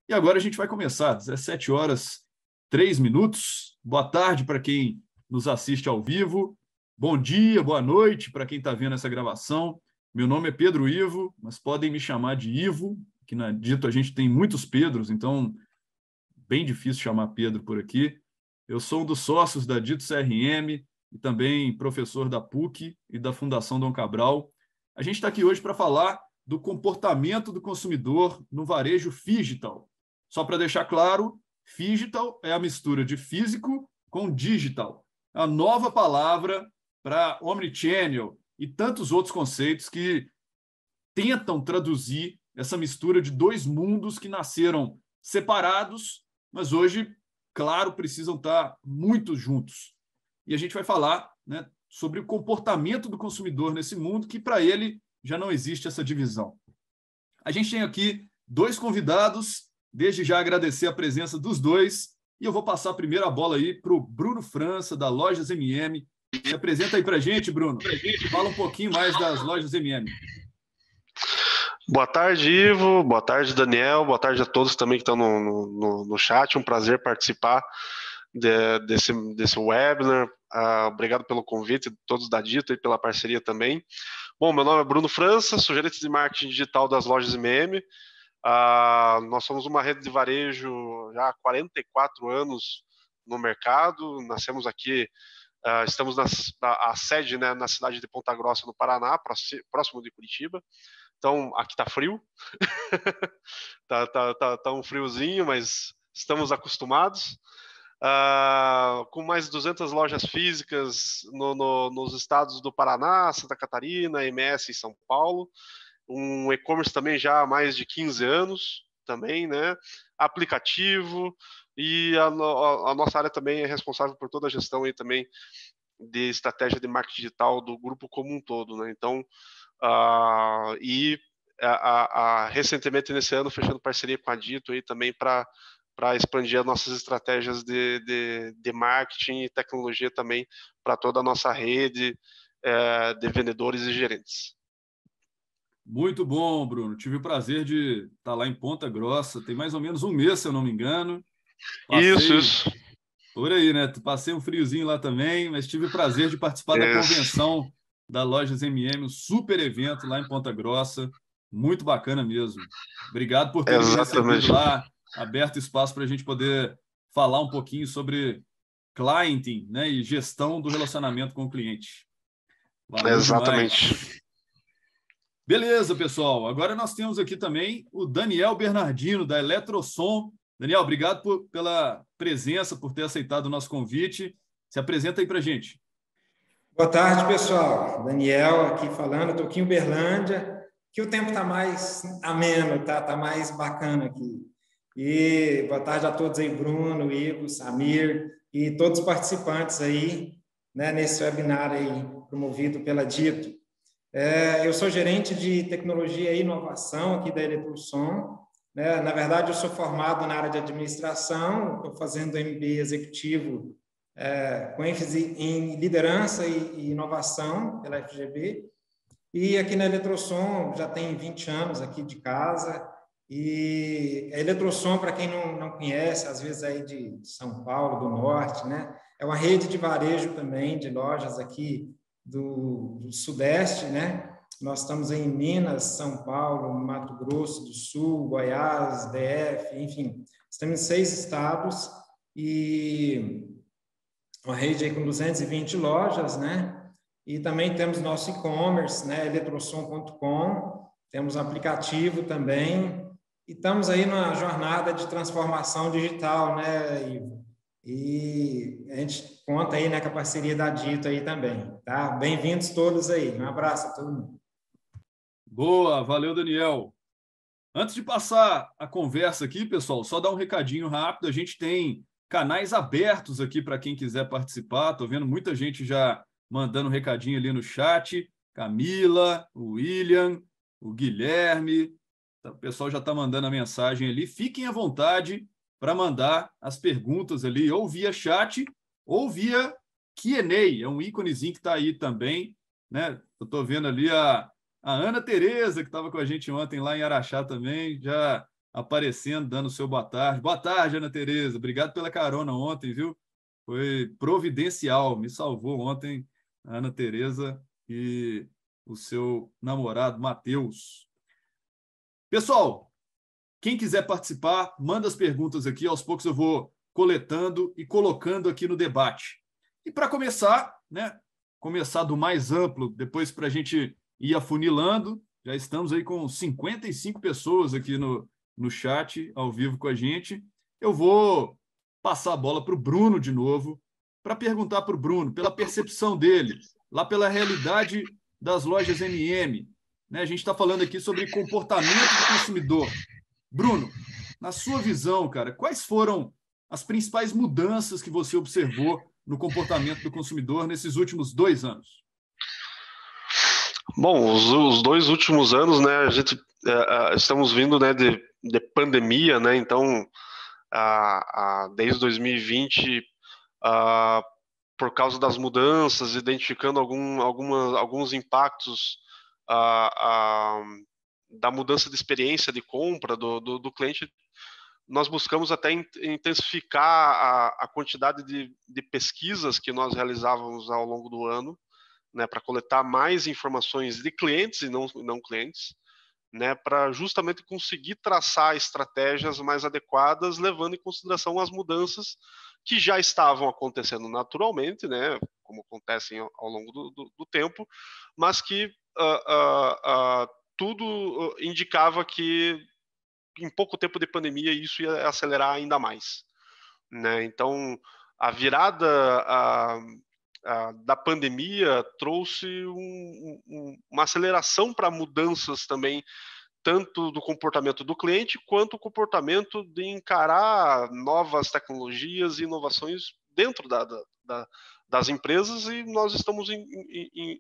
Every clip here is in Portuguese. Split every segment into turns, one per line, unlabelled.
E agora a gente vai começar, 17 horas, 3 minutos. Boa tarde para quem nos assiste ao vivo. Bom dia, boa noite para quem está vendo essa gravação. Meu nome é Pedro Ivo, mas podem me chamar de Ivo, que na Dito a gente tem muitos Pedros, então bem difícil chamar Pedro por aqui. Eu sou um dos sócios da Dito CRM e também professor da PUC e da Fundação Dom Cabral. A gente está aqui hoje para falar do comportamento do consumidor no varejo phygital. Só para deixar claro, phygital é a mistura de físico com digital, a nova palavra para omnichannel e tantos outros conceitos que tentam traduzir essa mistura de dois mundos que nasceram separados, mas hoje, claro, precisam estar muito juntos. E a gente vai falar, né, sobre o comportamento do consumidor nesse mundo, que para ele já não existe essa divisão. A gente tem aqui dois convidados, desde já agradecer a presença dos dois, e eu vou passar primeiro a bola aí para o Bruno França, da Lojas MM. Se apresenta aí para a gente, Bruno. Fala um pouquinho mais das Lojas MM.
Boa tarde, Ivo. Boa tarde, Daniel. Boa tarde a todos também que estão no chat. Um prazer participar desse webinar. Obrigado pelo convite, todos da Dito, e pela parceria também. Bom, meu nome é Bruno França, sou gerente de marketing digital das Lojas MM. Nós somos uma rede de varejo já há 44 anos no mercado. Nascemos aqui, estamos a sede, né, na cidade de Ponta Grossa, no Paraná, próximo de Curitiba. Então, aqui tá frio, tá um friozinho, mas estamos acostumados. Com mais de 200 lojas físicas nos estados do Paraná, Santa Catarina, MS e São Paulo. Um e-commerce também já há mais de 15 anos, também, né? Aplicativo, e a nossa área também é responsável por toda a gestão aí também de estratégia de marketing digital do grupo como um todo, né? Então, recentemente nesse ano fechando parceria com a Dito aí também para expandir as nossas estratégias de marketing e tecnologia também para toda a nossa rede de vendedores e gerentes.
Muito bom, Bruno. Tive o prazer de estar lá em Ponta Grossa, tem mais ou menos um mês, se eu não me engano.
Isso.
Por aí, né? Passei um friozinho lá também, mas tive o prazer de participar da convenção da Lojas MM, um super evento lá em Ponta Grossa. Muito bacana mesmo. Obrigado por terem me recebido lá, aberto espaço para a gente poder falar um pouquinho sobre clienting, né, e gestão do relacionamento com o cliente. Valeu
Exatamente.
Demais. Beleza, pessoal. Agora nós temos aqui também o Daniel Bernardino, da Eletrosom. Daniel, obrigado pela presença, por ter aceitado o nosso convite. Se apresenta aí para a gente.
Boa tarde, pessoal. Daniel aqui falando. Estou aqui em Uberlândia, que o tempo está mais ameno, tá mais bacana aqui. E boa tarde a todos aí, Bruno, Ivo, Samir e todos os participantes aí, né, nesse webinar aí promovido pela Dito. Eu sou gerente de tecnologia e inovação aqui da Eletrosom. Na verdade, eu sou formado na área de administração, estou fazendo MBA executivo com ênfase em liderança e inovação pela FGV. E aqui na Eletrosom já tem 20 anos aqui de casa. E a Eletrosom, para quem não conhece, às vezes aí de São Paulo, do Norte, né? É uma rede de varejo também, de lojas aqui do Sudeste, né? Nós estamos em Minas, São Paulo, Mato Grosso do Sul, Goiás, DF, enfim, estamos em 6 estados e uma rede aí com 220 lojas, né? E também temos nosso e-commerce, né? eletrosom.com, temos um aplicativo também e estamos aí numa jornada de transformação digital, né, Ivo? E a gente conta aí, né, com a parceria da Dito aí também, tá? Bem-vindos todos aí. Um abraço a todo mundo.
Boa, valeu, Daniel. Antes de passar a conversa aqui, pessoal, só dar um recadinho rápido. A gente tem canais abertos aqui para quem quiser participar. Estou vendo muita gente já mandando um recadinho ali no chat. Camila, o William, o Guilherme. O pessoal já está mandando a mensagem ali. Fiquem à vontade para mandar as perguntas ali, ou via chat, ou via Q&A. É um íconezinho que está aí também, né? Eu estou vendo ali a Ana Tereza, que estava com a gente ontem lá em Araxá também, já aparecendo, dando o seu boa tarde. Boa tarde, Ana Tereza. Obrigado pela carona ontem, viu? Foi providencial, me salvou ontem a Ana Tereza e o seu namorado, Matheus. Pessoal, quem quiser participar, manda as perguntas aqui. Aos poucos eu vou coletando e colocando aqui no debate. E para começar, né? Começar do mais amplo, depois para a gente ir afunilando. Já estamos aí com 55 pessoas aqui no chat, ao vivo com a gente. Eu vou passar a bola para o Bruno de novo, para perguntar para o Bruno, pela percepção dele, lá pela realidade das lojas MM. Né? A gente está falando aqui sobre comportamento do consumidor. Bruno, na sua visão, cara, quais foram as principais mudanças que você observou no comportamento do consumidor nesses últimos 2 anos?
Bom, os 2 últimos anos, né, a gente estamos vindo, né, de pandemia, né, então desde 2020, por causa das mudanças, identificando alguns impactos da mudança de experiência de compra do cliente, nós buscamos até intensificar a quantidade de pesquisas que nós realizávamos ao longo do ano, né, para coletar mais informações de clientes e não clientes, né, para justamente conseguir traçar estratégias mais adequadas, levando em consideração as mudanças que já estavam acontecendo naturalmente, né, como acontecem ao longo do tempo, mas que tudo indicava que em pouco tempo de pandemia isso ia acelerar ainda mais, né? Então a virada da pandemia trouxe uma aceleração para mudanças também, tanto do comportamento do cliente quanto o comportamento de encarar novas tecnologias e inovações dentro das empresas, e nós estamos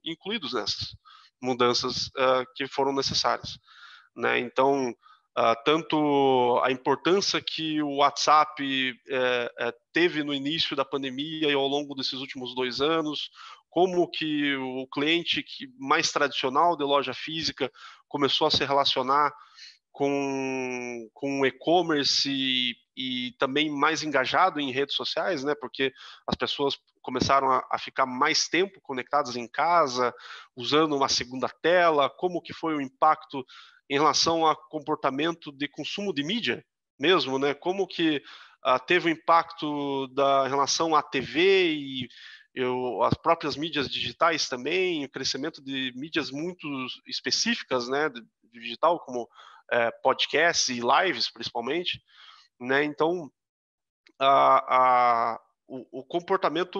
incluídos nessas mudanças que foram necessárias, né? Então tanto a importância que o WhatsApp teve no início da pandemia e ao longo desses últimos 2 anos, como que o cliente mais tradicional de loja física começou a se relacionar com o e-commerce e também mais engajado em redes sociais, né? Porque as pessoas começaram a ficar mais tempo conectadas em casa, usando uma segunda tela, como que foi o impacto em relação a comportamento de consumo de mídia mesmo, né? Como que teve o impacto em relação à TV e as próprias mídias digitais também, o crescimento de mídias muito específicas, né, de digital, como podcasts e lives, principalmente, né? Então, o comportamento,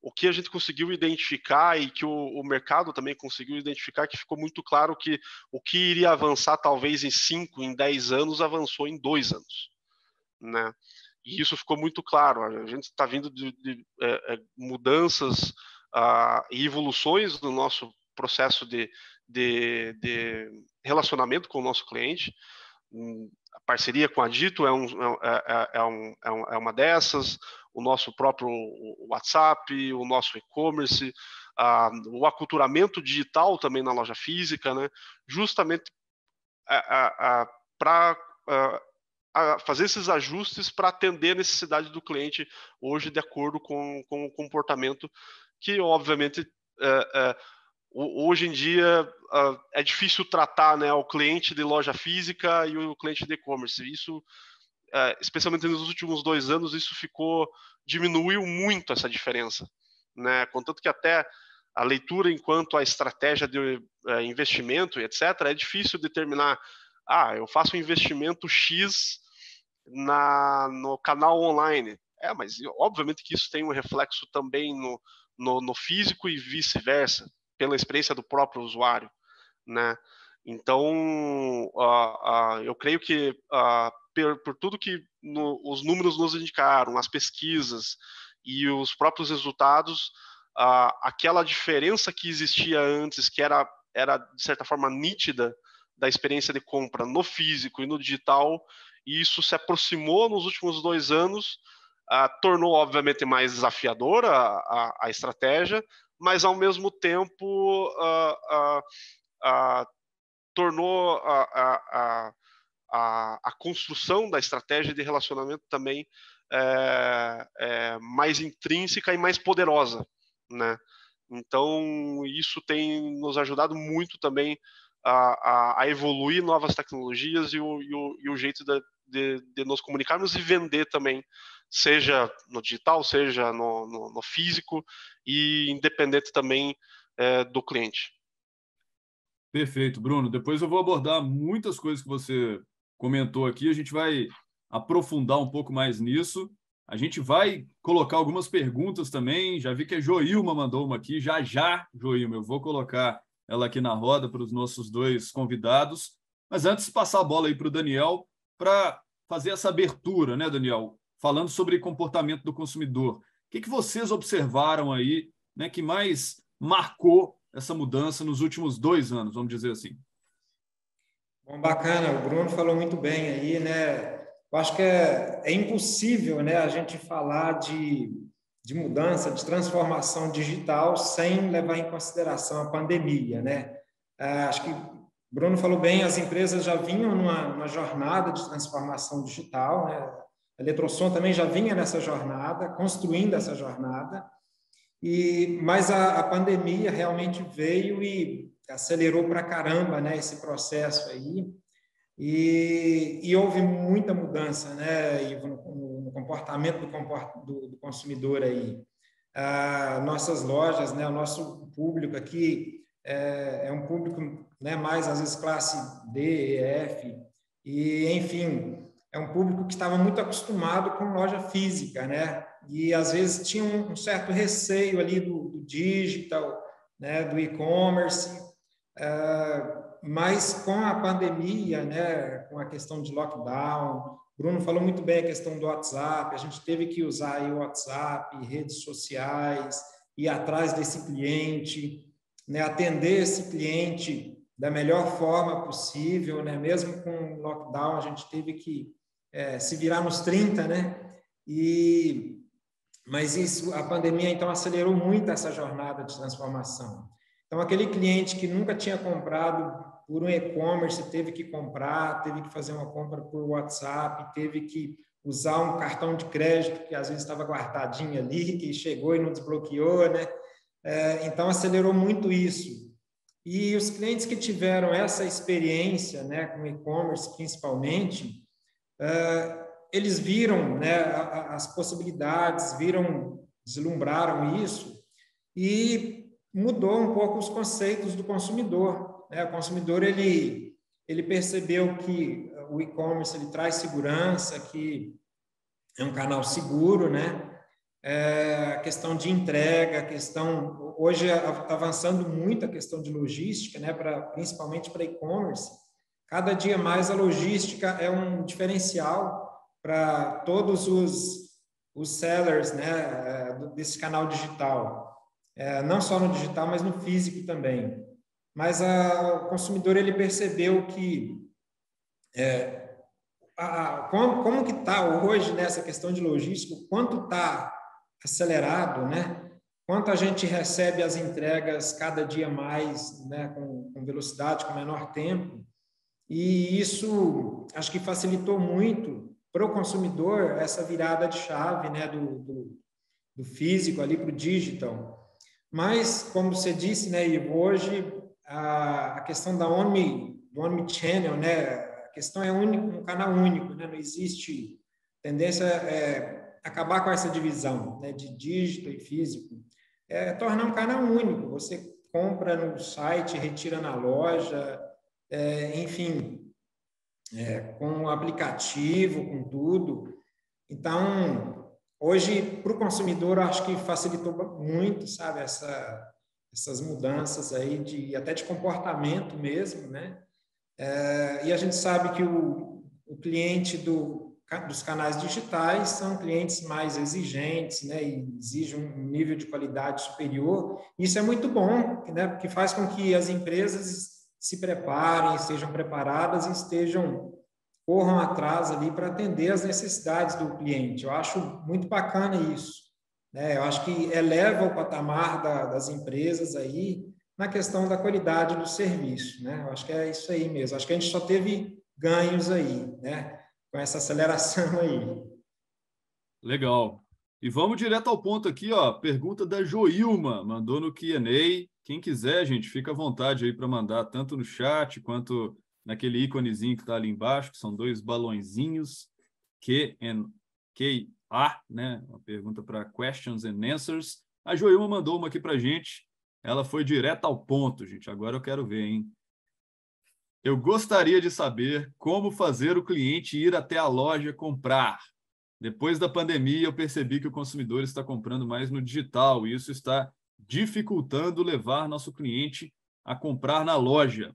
o que a gente conseguiu identificar e que o mercado também conseguiu identificar, que ficou muito claro que o que iria avançar talvez em 5, em 10 anos, avançou em 2 anos, né? E isso ficou muito claro. A gente está vindo de mudanças e evoluções no nosso processo de relacionamento com o nosso cliente. A parceria com a Dito é uma dessas, o nosso próprio WhatsApp, o nosso e-commerce, o aculturamento digital também na loja física, né? Justamente para fazer esses ajustes para atender a necessidade do cliente hoje, de acordo com o comportamento que, obviamente, hoje em dia é difícil tratar, né, o cliente de loja física e o cliente de e-commerce. Isso, especialmente nos últimos 2 anos, isso diminuiu muito essa diferença, né? Contanto que até a leitura enquanto a estratégia de investimento, etc., é difícil determinar. Eu faço um investimento X no canal online. Mas obviamente que isso tem um reflexo também no físico e vice-versa, pela experiência do próprio usuário, né? Então, eu creio que por tudo que os números nos indicaram, as pesquisas e os próprios resultados, aquela diferença que existia antes, que era de certa forma nítida, da experiência de compra no físico e no digital, e isso se aproximou nos últimos 2 anos, tornou obviamente mais desafiadora a estratégia, mas ao mesmo tempo tornou a construção da estratégia de relacionamento também mais intrínseca e mais poderosa, né? Então, isso tem nos ajudado muito também a evoluir novas tecnologias e o jeito de nos comunicarmos e vender também, seja no digital, seja no físico, e independente também do cliente.
Perfeito, Bruno. Depois eu vou abordar muitas coisas que você comentou aqui, a gente vai aprofundar um pouco mais nisso. A gente vai colocar algumas perguntas também. Já vi que a Joilma mandou uma aqui. Já, Joilma, eu vou colocar ela aqui na roda para os nossos dois convidados. Mas antes, passar a bola aí para o Daniel para fazer essa abertura, né, Daniel? Falando sobre comportamento do consumidor. O que vocês observaram aí, né, que mais marcou essa mudança nos últimos 2 anos, vamos dizer assim?
Bom, bacana. O Bruno falou muito bem aí, né? Eu acho que é impossível, né, a gente falar de mudança, de transformação digital sem levar em consideração a pandemia, né? Acho que o Bruno falou bem, as empresas já vinham numa jornada de transformação digital, né? A Eletrosom também já vinha nessa jornada, construindo essa jornada, mas a pandemia realmente veio e acelerou para caramba, né, esse processo aí. E houve muita mudança, né, no comportamento do consumidor aí. Nossas lojas, né, o nosso público aqui é um público, né, mais às vezes classe D, E, F, e enfim, é um público que estava muito acostumado com loja física, né, e às vezes tinha um certo receio ali do digital, né, do e-commerce. Mas com a pandemia, né, com a questão de lockdown, Bruno falou muito bem a questão do WhatsApp, a gente teve que usar aí o WhatsApp, redes sociais, ir atrás desse cliente, né, atender esse cliente da melhor forma possível, né, mesmo com o lockdown, a gente teve que se virar nos 30, né, mas a pandemia, então, acelerou muito essa jornada de transformação. Então, aquele cliente que nunca tinha comprado por um e-commerce, teve que comprar, teve que fazer uma compra por WhatsApp, teve que usar um cartão de crédito que às vezes estava guardadinho ali, que chegou e não desbloqueou, né? Então, acelerou muito isso. E os clientes que tiveram essa experiência, né, com e-commerce principalmente, eles viram, né, as possibilidades, deslumbraram isso e mudou um pouco os conceitos do consumidor, né? O consumidor ele percebeu que o e-commerce ele traz segurança, que é um canal seguro, né? A questão de entrega, hoje está avançando muito a questão de logística, né? Principalmente para e-commerce. Cada dia mais a logística é um diferencial para todos os sellers, né? Desse canal digital. Não só no digital, mas no físico também. Mas o consumidor ele percebeu que como que está hoje nessa questão de logística, quanto está acelerado, né? Quanto a gente recebe as entregas cada dia mais, né? Com velocidade, com menor tempo. E isso acho que facilitou muito para o consumidor essa virada de chave, né? Do físico ali para o digital. Mas, como você disse, né, Ivo, hoje a questão do omnichannel, né, a questão é um canal único, né, não existe tendência acabar com essa divisão, né, de digital e físico, tornar um canal único. Você compra no site, retira na loja, enfim, com o aplicativo, com tudo. Então, hoje, para o consumidor, eu acho que facilitou muito, sabe, essas mudanças aí, até de comportamento mesmo, né? E a gente sabe que o cliente dos canais digitais são clientes mais exigentes, né? E exigem um nível de qualidade superior. Isso é muito bom, né? Porque faz com que as empresas se preparem, estejam preparadas e corram atrás ali para atender as necessidades do cliente. Eu acho muito bacana isso, né? Eu acho que eleva o patamar das empresas aí na questão da qualidade do serviço, né? Eu acho que é isso aí mesmo. Acho que a gente só teve ganhos aí, né? Com essa aceleração aí.
Legal. E vamos direto ao ponto aqui, ó. Pergunta da Joilma, mandou no Q&A. Quem quiser, gente, fica à vontade aí para mandar tanto no chat quanto naquele íconezinho que está ali embaixo, que são 2 balõezinhos, Q&A, né? Uma pergunta para Questions and Answers. A Joilma mandou uma aqui para gente. Ela foi direto ao ponto, gente. Agora eu quero ver, hein? Eu gostaria de saber como fazer o cliente ir até a loja comprar. Depois da pandemia, eu percebi que o consumidor está comprando mais no digital e isso está dificultando levar nosso cliente a comprar na loja.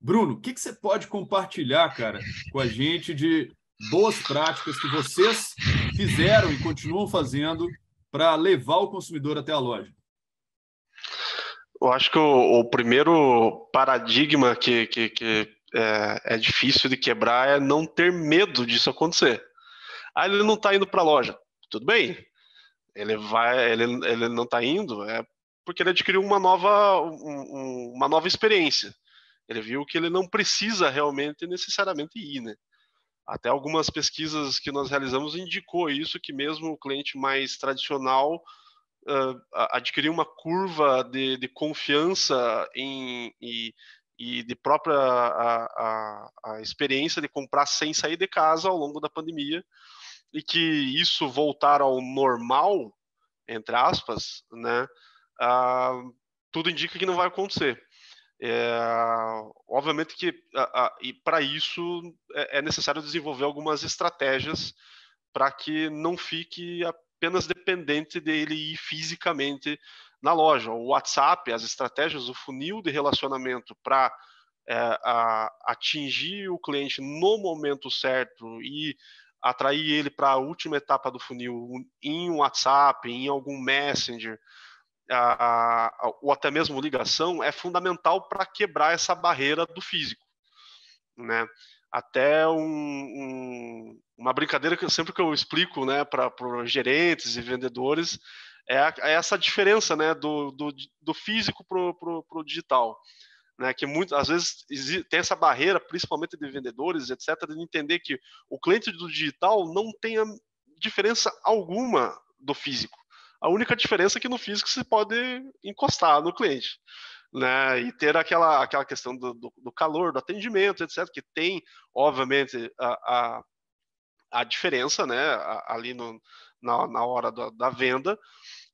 Bruno, o que você pode compartilhar, cara, com a gente de boas práticas que vocês fizeram e continuam fazendo para levar o consumidor até a loja?
Eu acho que o primeiro paradigma que é difícil de quebrar é não ter medo disso acontecer. Ah, ele não está indo para a loja. Tudo bem. Ele não está indo porque ele adquiriu uma nova experiência. Ele viu que ele não precisa realmente necessariamente ir, né? Até algumas pesquisas que nós realizamos indicou isso, que mesmo o cliente mais tradicional adquirir uma curva de confiança e de própria a experiência de comprar sem sair de casa ao longo da pandemia, e que isso voltar ao normal, entre aspas, né, tudo indica que não vai acontecer. Obviamente que e para isso é necessário desenvolver algumas estratégias para que não fique apenas dependente dele ir fisicamente na loja. O WhatsApp, as estratégias, o funil de relacionamento para atingir o cliente no momento certo e atrair ele para a última etapa do funil em um WhatsApp, em algum Messenger, ou até mesmo ligação, é fundamental para quebrar essa barreira do físico, né? Até uma brincadeira que sempre que eu explico, né, para gerentes e vendedores é essa diferença, né, do físico para o digital, né, que às vezes tem essa barreira, principalmente de vendedores, etc., de entender que o cliente do digital não tem diferença alguma do físico. A única diferença é que no físico você pode encostar no cliente, né, e ter aquela questão do calor, do atendimento, etc., que tem, obviamente, a diferença, né, ali na hora da venda,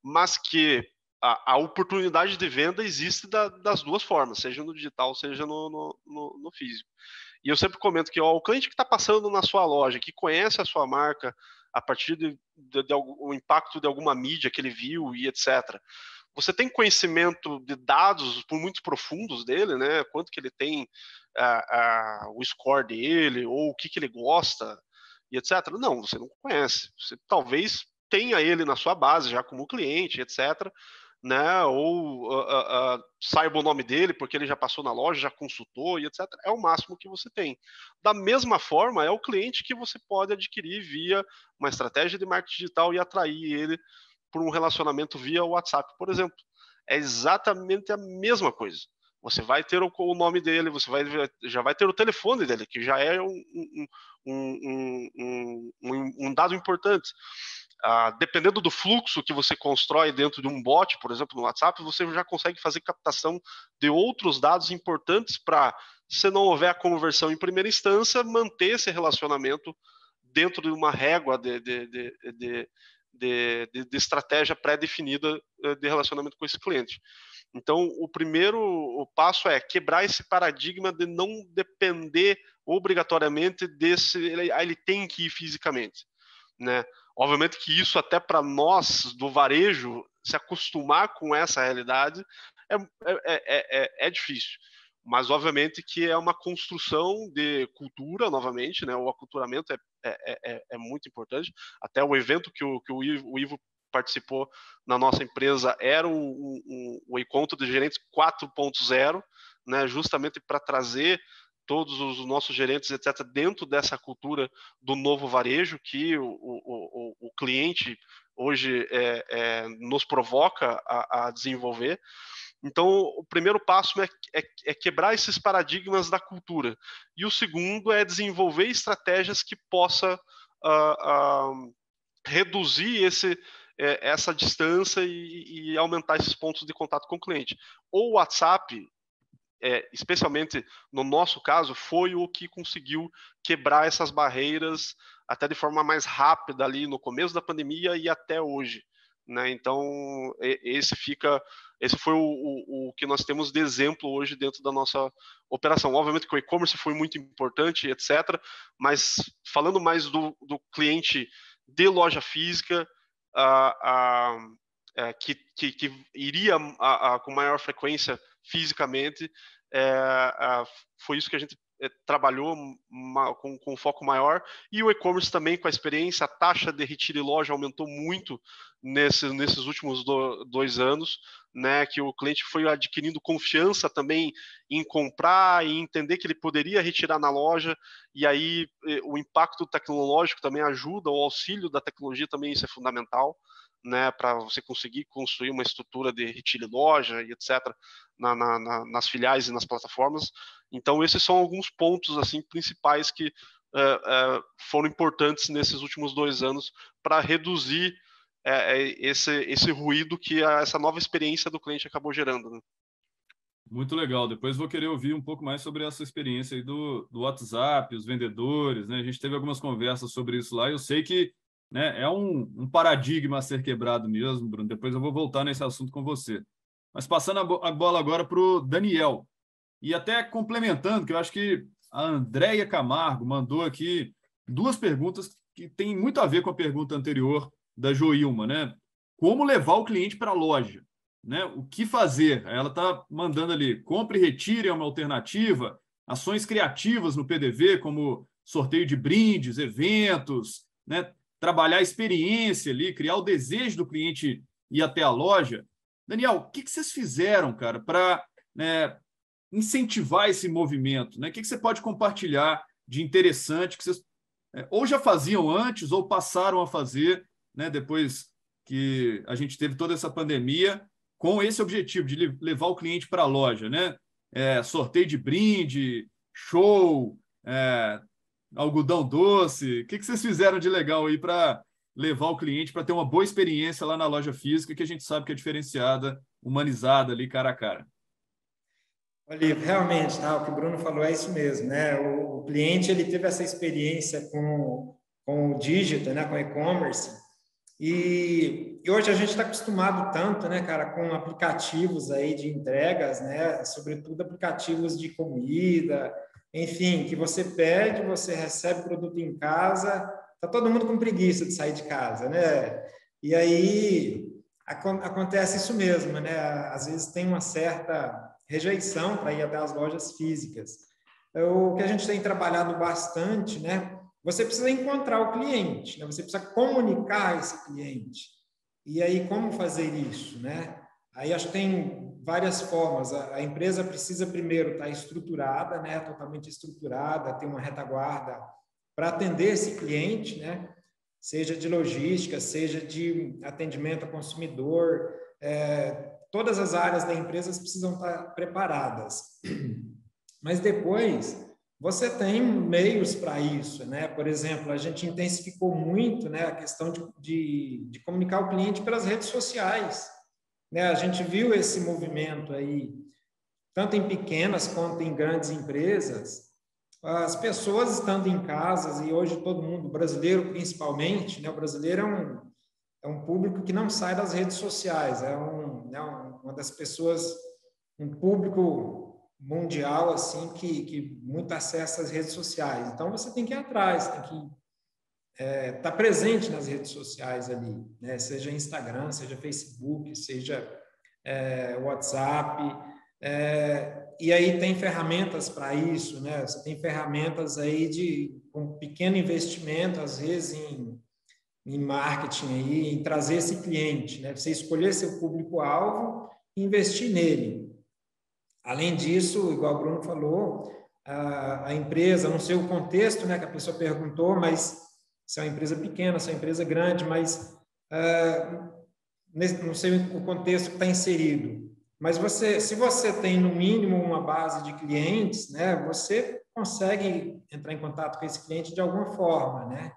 mas que a oportunidade de venda existe das duas formas, seja no digital, seja no físico. E eu sempre comento que o cliente que está passando na sua loja, que conhece a sua marca a partir do impacto de alguma mídia que ele viu e etc., você tem conhecimento de dados muito profundos dele, né? Quanto que ele tem o score dele, ou o que ele gosta, e etc. Não, você não conhece. Você talvez tenha ele na sua base já como cliente, etc., né? Ou saiba o nome dele porque ele já passou na loja, já consultou e etc. É o máximo que você tem. Da mesma forma, é o cliente que você pode adquirir via uma estratégia de marketing digital e atrair ele por um relacionamento via WhatsApp, por exemplo. É exatamente a mesma coisa. Você vai ter o nome dele, já vai ter o telefone dele, que já é um dado importante. Dependendo do fluxo que você constrói dentro de um bot, por exemplo, no WhatsApp, você já consegue fazer captação de outros dados importantes para, se não houver a conversão em primeira instância, manter esse relacionamento dentro de uma régua de estratégia pré-definida de relacionamento com esse cliente. Então, o primeiro passo é quebrar esse paradigma de não depender obrigatoriamente ele tem que ir fisicamente, né? Obviamente que isso até para nós do varejo se acostumar com essa realidade é difícil, mas obviamente que é uma construção de cultura novamente, né? O aculturamento é muito importante. Até o evento que o Ivo participou na nossa empresa era o encontro de gerentes 4.0, né? Justamente para trazer todos os nossos gerentes, etc., dentro dessa cultura do novo varejo que o cliente hoje nos provoca a desenvolver. Então, o primeiro passo é quebrar esses paradigmas da cultura. E o segundo é desenvolver estratégias que possa reduzir essa distância e aumentar esses pontos de contato com o cliente. O WhatsApp, especialmente no nosso caso, foi o que conseguiu quebrar essas barreiras até de forma mais rápida ali no começo da pandemia e até hoje, né? Então, esse foi o que nós temos de exemplo hoje dentro da nossa operação. Obviamente que o e-commerce foi muito importante, etc., mas falando mais do cliente de loja física, que iria com maior frequência fisicamente, foi isso que a gente trabalhou com foco maior. E o e-commerce também, com a experiência, a taxa de retiro em loja aumentou muito nesses últimos 2 anos, né, que o cliente foi adquirindo confiança também em comprar e entender que ele poderia retirar na loja, e aí o impacto tecnológico também ajuda, o auxílio da tecnologia também, isso é fundamental, né, para você conseguir construir uma estrutura de retiro em loja e etc. nas filiais e nas plataformas. Então, esses são alguns pontos assim principais que foram importantes nesses últimos 2 anos para reduzir esse ruído que essa nova experiência do cliente acabou gerando, né?
Muito legal. Depois vou querer ouvir um pouco mais sobre essa experiência aí do WhatsApp, os vendedores, né? A gente teve algumas conversas sobre isso lá. Eu sei que, né, é um paradigma a ser quebrado mesmo, Bruno. Depois eu vou voltar nesse assunto com você. Mas passando a bola agora para o Daniel. E até complementando, que eu acho que a Andréia Camargo mandou aqui 2 perguntas que têm muito a ver com a pergunta anterior da Joilma, né? Como levar o cliente para a loja? Né? O que fazer? Ela está mandando ali, compre e retire é uma alternativa, ações criativas no PDV, como sorteio de brindes, eventos, né? Trabalhar a experiência ali, criar o desejo do cliente ir até a loja. Daniel, o que vocês fizeram, cara, para, né, incentivar esse movimento? Né? O que você pode compartilhar de interessante que vocês ou já faziam antes ou passaram a fazer, né, depois que a gente teve toda essa pandemia, com esse objetivo de levar o cliente para a loja, né? Sorteio de brinde, show, algodão doce. O que vocês fizeram de legal aí para levar o cliente para ter uma boa experiência lá na loja física, que a gente sabe que é diferenciada, humanizada ali, cara a cara?
Olha, realmente, tá? O que o Bruno falou é isso mesmo, né? O cliente ele teve essa experiência com o digital, né? Com o e-commerce. E hoje a gente está acostumado tanto, né, cara, com aplicativos aí de entregas, né, sobretudo aplicativos de comida, enfim, que você pede, você recebe o produto em casa, tá todo mundo com preguiça de sair de casa, né? E aí acontece isso mesmo, né? Às vezes tem uma certa rejeição para ir até as lojas físicas. O que a gente tem trabalhado bastante, né? Você precisa encontrar o cliente, né? Você precisa comunicar esse cliente. E aí, como fazer isso, né? Aí acho que tem várias formas. A empresa precisa primeiro estar estruturada, né? Totalmente estruturada, ter uma retaguarda para atender esse cliente, né? Seja de logística, seja de atendimento ao consumidor. Todas as áreas da empresa precisam estar preparadas. Mas depois você tem meios para isso, né? Por exemplo, a gente intensificou muito, né, a questão de comunicar o cliente pelas redes sociais, né? A gente viu esse movimento aí, tanto em pequenas quanto em grandes empresas, as pessoas estando em casas, e hoje todo mundo, brasileiro principalmente, né? O brasileiro é um público que não sai das redes sociais, uma das pessoas, um público mundial assim que muito acessa as redes sociais. Então você tem que ir atrás, tem que estar presente nas redes sociais ali, né? Seja Instagram, seja Facebook, seja WhatsApp, e aí tem ferramentas para isso, né? Você tem ferramentas aí com pequeno investimento, às vezes em marketing aí, em trazer esse cliente, né? Você escolher seu público-alvo e investir nele. Além disso, igual o Bruno falou, a empresa, não sei o contexto, né, que a pessoa perguntou, mas se é uma empresa pequena, se é uma empresa grande, mas não sei o contexto que está inserido. Mas se você tem, no mínimo, uma base de clientes, né, você consegue entrar em contato com esse cliente de alguma forma, né?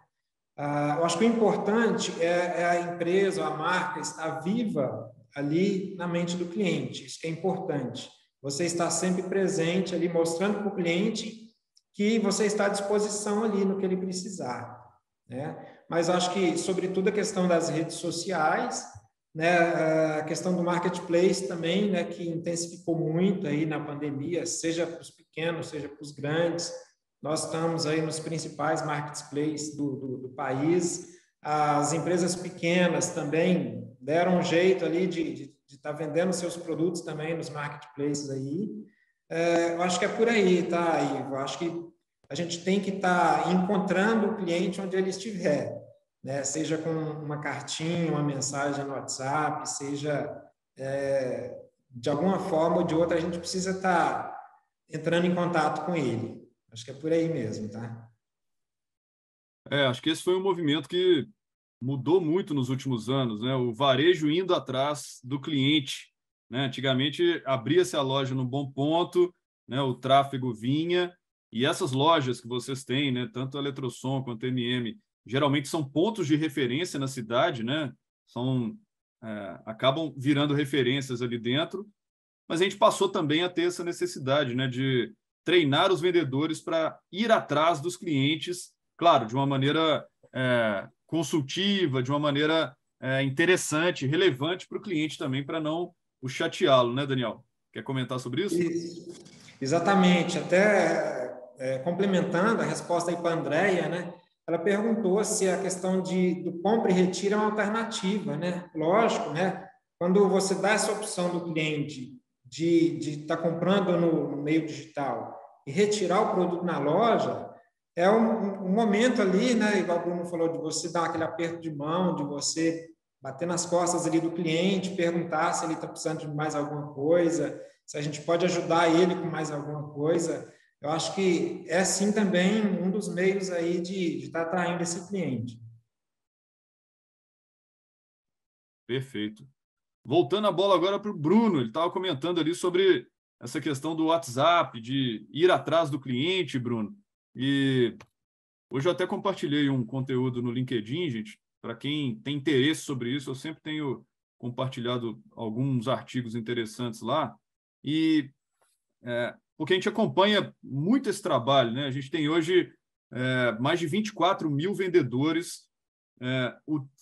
Eu acho que o importante é a empresa, a marca estar viva ali na mente do cliente. Isso que é importante. Você está sempre presente ali, mostrando para o cliente que você está à disposição ali no que ele precisar, né? Mas acho que, sobretudo, a questão das redes sociais, né, a questão do marketplace também, né, que intensificou muito aí na pandemia, seja para os pequenos, seja para os grandes. Nós estamos aí nos principais marketplaces do país. As empresas pequenas também deram um jeito ali de estar vendendo seus produtos também nos marketplaces aí. Eu acho que é por aí, tá, Ivo? Eu acho que a gente tem que estar encontrando o cliente onde ele estiver, né? Seja com uma cartinha, uma mensagem no WhatsApp, seja de alguma forma ou de outra, a gente precisa estar entrando em contato com ele. Acho que é por aí mesmo, tá?
Acho que esse foi um movimento que mudou muito nos últimos anos, né? O varejo indo atrás do cliente, né? Antigamente abria-se a loja no bom ponto, né? O tráfego vinha e essas lojas que vocês têm, né? Tanto a Eletrosom quanto a MM, geralmente são pontos de referência na cidade, né? Acabam virando referências ali dentro, mas a gente passou também a ter essa necessidade, né? De treinar os vendedores para ir atrás dos clientes, claro, de uma maneira consultiva, de uma maneira interessante, relevante para o cliente também, para não o chateá-lo, né, Daniel? Quer comentar sobre isso?
Isso. Exatamente. Até complementando a resposta aí para a Andrea, né? Ela perguntou se a questão do compra e retiro é uma alternativa, né? Lógico, né? Quando você dá essa opção do cliente de estar comprando no meio digital e retirar o produto na loja, é um momento ali, né? Igual o Bruno falou, de você dar aquele aperto de mão, de você bater nas costas ali do cliente, perguntar se ele está precisando de mais alguma coisa, se a gente pode ajudar ele com mais alguma coisa. Eu acho que é sim também um dos meios aí de estar atraindo esse cliente.
Perfeito. Voltando a bola agora para o Bruno, ele estava comentando ali sobre essa questão do WhatsApp, de ir atrás do cliente, Bruno. E hoje eu até compartilhei um conteúdo no LinkedIn, gente. Para quem tem interesse sobre isso, eu sempre tenho compartilhado alguns artigos interessantes lá. E porque a gente acompanha muito esse trabalho, né? A gente tem hoje mais de 24 mil vendedores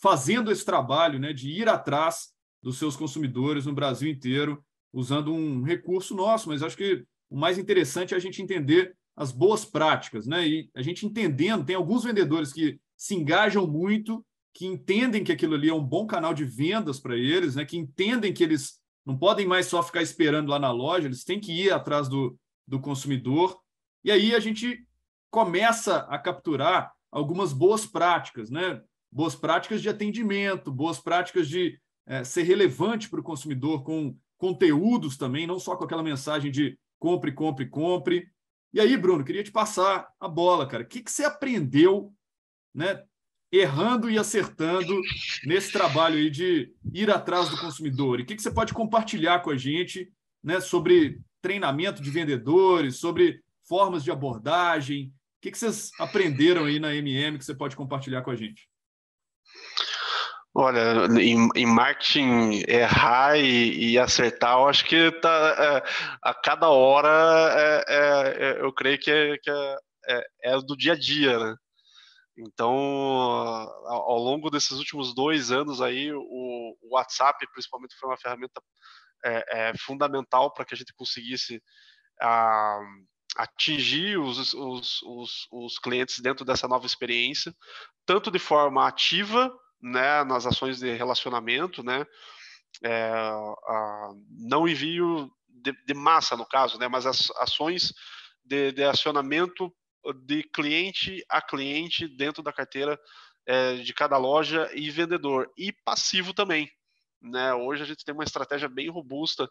fazendo esse trabalho, né, de ir atrás dos seus consumidores no Brasil inteiro, usando um recurso nosso, mas acho que o mais interessante é a gente entender as boas práticas, né? E a gente entendendo, tem alguns vendedores que se engajam muito, que entendem que aquilo ali é um bom canal de vendas para eles, né? Que entendem que eles não podem mais só ficar esperando lá na loja, eles têm que ir atrás do consumidor. E aí a gente começa a capturar algumas boas práticas, né? Boas práticas de atendimento, boas práticas de ser relevante para o consumidor com conteúdos também, não só com aquela mensagem de compre, compre, compre. E aí, Bruno, queria te passar a bola, cara. O que você aprendeu, né, errando e acertando nesse trabalho aí de ir atrás do consumidor? E o que você pode compartilhar com a gente, né, sobre treinamento de vendedores, sobre formas de abordagem? O que vocês aprenderam aí na MM que você pode compartilhar com a gente?
Olha, em marketing, errar e acertar, eu acho que a cada hora eu creio que é do dia a dia, né? Então, ao longo desses últimos 2 anos aí, o WhatsApp, principalmente, foi uma ferramenta fundamental para que a gente conseguisse atingir os clientes dentro dessa nova experiência, tanto de forma ativa, né, nas ações de relacionamento, né, não envio de massa, no caso, né, mas as ações de acionamento de cliente a cliente dentro da carteira de cada loja e vendedor, e passivo também, né? Hoje a gente tem uma estratégia bem robusta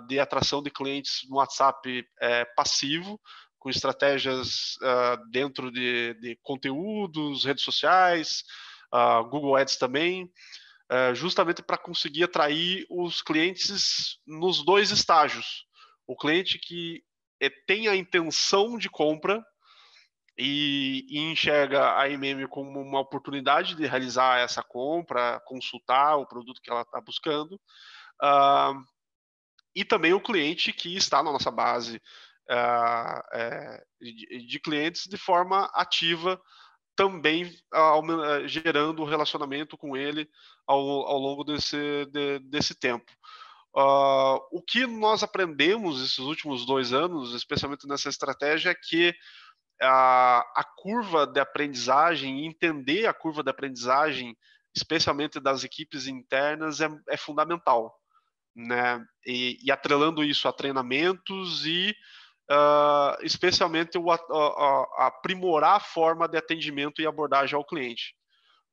de atração de clientes no WhatsApp passivo, com estratégias dentro de conteúdos, redes sociais, Google Ads também, justamente para conseguir atrair os clientes nos 2 estágios. O cliente que tem a intenção de compra e enxerga a MM como uma oportunidade de realizar essa compra, consultar o produto que ela está buscando, e também o cliente que está na nossa base de clientes de forma ativa, também gerando relacionamento com ele ao longo desse tempo. O que nós aprendemos esses últimos 2 anos, especialmente nessa estratégia, é que a curva de aprendizagem, entender a curva de aprendizagem, especialmente das equipes internas, é fundamental, né? E atrelando isso a treinamentos e especialmente aprimorar a forma de atendimento e abordagem ao cliente,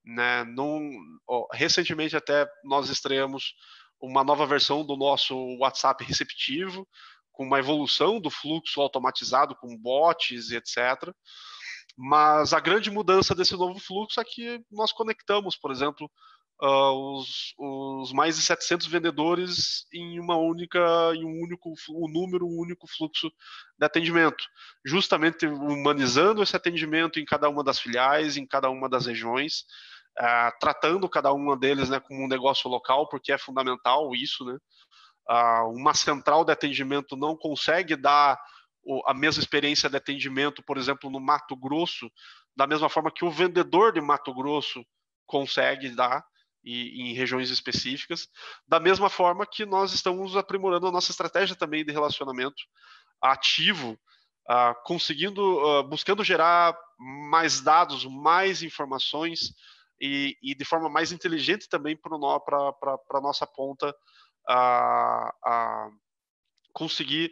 né? Recentemente até nós estreamos uma nova versão do nosso WhatsApp receptivo, com uma evolução do fluxo automatizado com bots e etc. Mas a grande mudança desse novo fluxo é que nós conectamos, por exemplo, os mais de 700 vendedores em um único fluxo de atendimento, justamente humanizando esse atendimento em cada uma das filiais, em cada uma das regiões, tratando cada uma deles, né, como um negócio local, porque é fundamental isso, né? Uma central de atendimento não consegue dar a mesma experiência de atendimento, por exemplo, no Mato Grosso, da mesma forma que o vendedor de Mato Grosso consegue dar em regiões específicas, da mesma forma que nós estamos aprimorando a nossa estratégia também de relacionamento ativo, buscando gerar mais dados, mais informações e de forma mais inteligente também para a nossa ponta conseguir